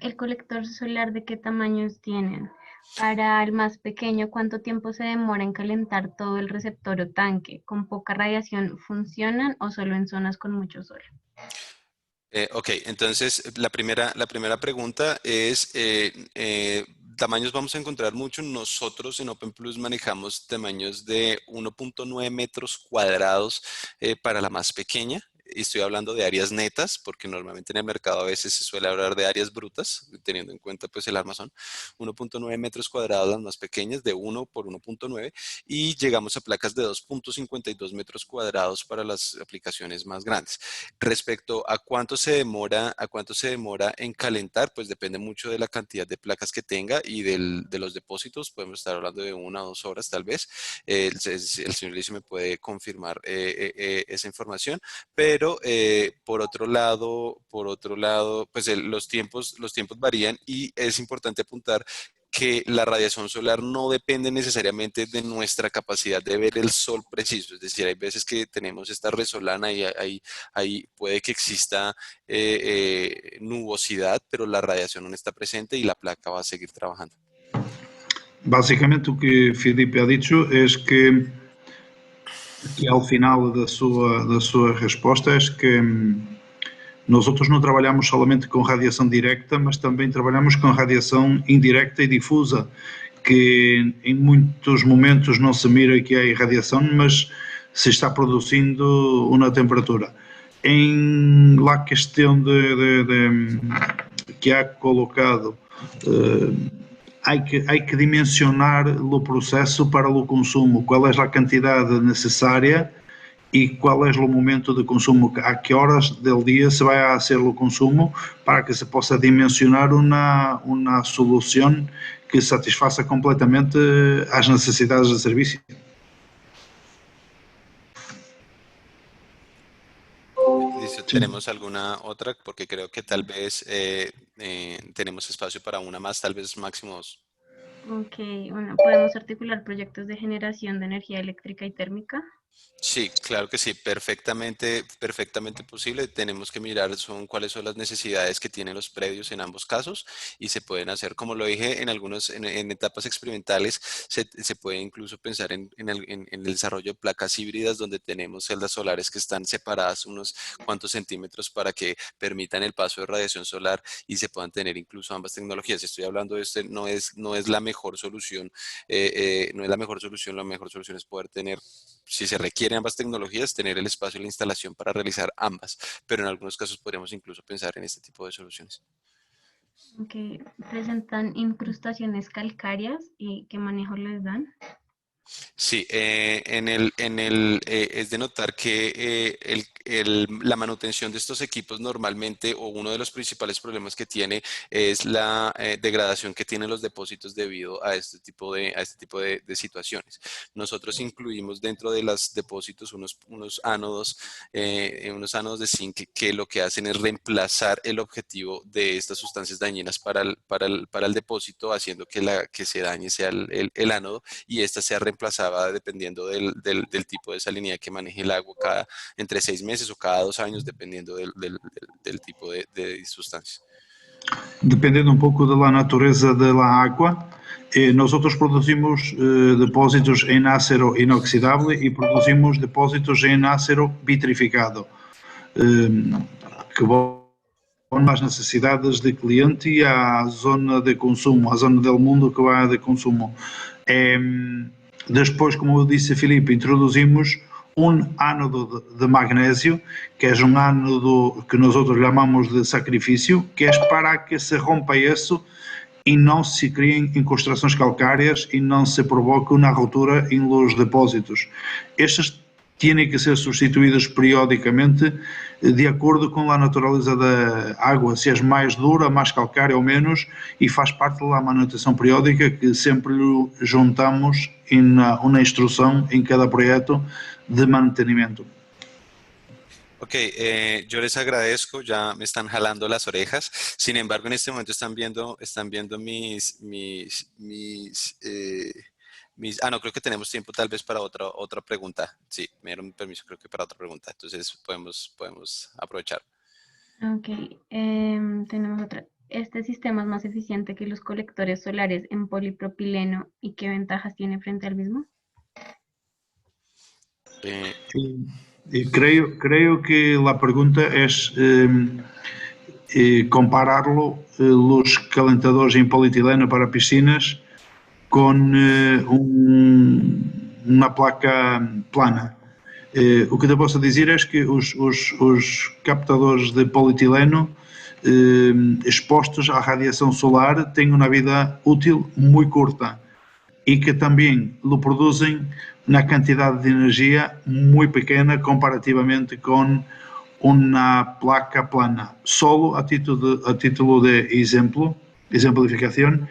S3: ¿El colector solar de qué tamaños tienen? Para el más pequeño, ¿cuánto tiempo se demora en calentar todo el receptor o tanque? ¿Con poca radiación funcionan o solo en zonas con mucho sol?
S1: Ok, entonces la primera pregunta es, tamaños vamos a encontrar mucho. Nosotros en OpenPlus manejamos tamaños de 1.9 metros cuadrados para la más pequeña. Y estoy hablando de áreas netas, porque normalmente en el mercado a veces se suele hablar de áreas brutas, teniendo en cuenta pues el armazón. 1.9 metros cuadrados las más pequeñas, de 1 por 1.9, y llegamos a placas de 2.52 metros cuadrados para las aplicaciones más grandes. Respecto a cuánto se demora en calentar, pues depende mucho de la cantidad de placas que tenga y de los depósitos. Podemos estar hablando de 1 o 2 horas tal vez. El señor Licio me puede confirmar esa información, pero por otro lado, pues los tiempos varían, y es importante apuntar que la radiación solar no depende necesariamente de nuestra capacidad de ver el sol preciso. Es decir, hay veces que tenemos esta resolana y ahí puede que exista nubosidad, pero la radiación no está presente y la placa va a seguir trabajando.
S2: Basicamente, o que Filipe ha dicho es que ao final da sua resposta é que nós outros não trabalhamos somente com radiação direta, mas também trabalhamos com radiação indireta e difusa, que em muitos momentos não se mira que há irradiação, mas se está produzindo uma temperatura. Em la questão que há colocado, hay que dimensionar o processo para o consumo, qual é a quantidade necessária e qual é o momento de consumo, a que horas del dia se vai a hacer o consumo para que se possa dimensionar uma solução que satisfaça completamente as necessidades de serviço.
S1: Listo, ¿tenemos alguna otra? Porque creo que tal vez tenemos espacio para una más, tal vez máximo dos.
S3: Ok, bueno, podemos articular proyectos de generación de energía eléctrica y térmica.
S1: Sí, claro que sí, perfectamente, perfectamente posible. Tenemos que mirar cuáles son las necesidades que tienen los predios en ambos casos, y se pueden hacer, como lo dije, en etapas experimentales. Se puede incluso pensar en el desarrollo de placas híbridas donde tenemos celdas solares que están separadas unos cuantos centímetros para que permitan el paso de radiación solar y se puedan tener incluso ambas tecnologías. Estoy hablando de esto, no es la mejor solución, no es la mejor solución. La mejor solución es poder tener, si se requieren ambas tecnologías, tener el espacio y la instalación para realizar ambas, pero en algunos casos podríamos incluso pensar en este tipo de soluciones.
S3: Ok, presentan incrustaciones calcáreas y qué manejo les dan.
S1: Sí, es de notar que la manutención de estos equipos normalmente, o uno de los principales problemas que tiene, es la degradación que tienen los depósitos debido a este tipo de situaciones. Nosotros incluimos dentro de los depósitos unos ánodos de zinc que lo que hacen es reemplazar el objetivo de estas sustancias dañinas para el depósito, haciendo que se dañe sea el ánodo, y esta sea reemplazada dependiendo del tipo de salinidad que maneje el agua entre 6 meses o cada 2 años, dependiendo del tipo de sustancia.
S2: Dependendo um pouco da natureza da água, nós outros produzimos depósitos em ácero inoxidável e produzimos depósitos em ácero vitrificado, que vão às necessidades de cliente e à zona de consumo, à zona do mundo que vai de consumo. Depois, como eu disse a Filipe, introduzimos un ánodo de magnesio, que es un ánodo que nosotros llamamos de sacrificio, que es para que se rompa eso y no se creen incrustaciones calcáreas y no se provoque una rotura en los depósitos. Estos tienen que ser sustituídos periódicamente de acordo com a natureza da água, se é mais dura, mais calcária ou menos, e faz parte da manutenção periódica que sempre juntamos uma instrução em cada projeto de mantenimiento.
S1: Ok, yo les agradezco, ya me están jalando las orejas. Sin embargo, en este momento están viendo no, creo que tenemos tiempo tal vez para otra pregunta. Sí, me dieron permiso, creo que para otra pregunta. Entonces podemos aprovechar.
S3: Ok, tenemos otra. ¿Este sistema es más eficiente que los colectores solares en polipropileno y qué ventajas tiene frente al mismo?
S2: Creo que la pregunta es compararlo, los calentadores en polietileno para piscinas con uma placa plana. O que eu posso dizer é que os captadores de polietileno expostos à radiação solar têm uma vida útil muito curta e que também lo produzem na quantidade de energia muito pequena comparativamente com uma placa plana. Solo a título de exemplificação,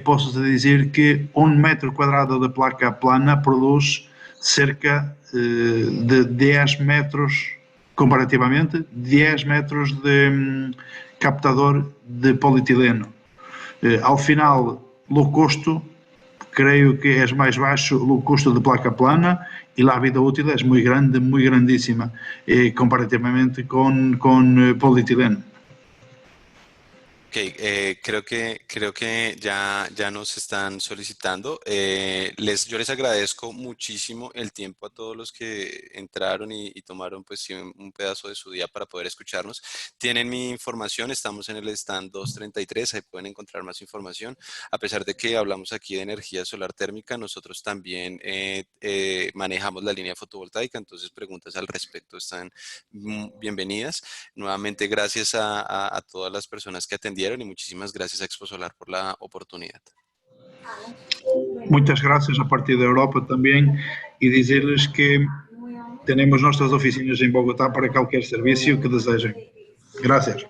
S2: posso dizer que 1 metro quadrado de placa plana produz cerca de 10 metros, comparativamente, 10 metros de captador de polietileno. Ao final, o custo, creio que é mais baixo o custo de placa plana e a vida útil é muito grande, muito grandíssima, comparativamente com polietileno.
S1: Ok, creo que ya nos están solicitando. Yo les agradezco muchísimo el tiempo a todos los que entraron y tomaron pues sí, un pedazo de su día para poder escucharnos. Tienen mi información, estamos en el stand 233, ahí pueden encontrar más información. A pesar de que hablamos aquí de energía solar térmica, nosotros también manejamos la línea fotovoltaica, entonces preguntas al respecto están bienvenidas. Nuevamente gracias a todas las personas que atendieron y muchísimas gracias a Exposolar por la oportunidad.
S2: Muchas gracias a partir de Europa también y decirles que tenemos nuestras oficinas en Bogotá para cualquier servicio que deseen. Gracias.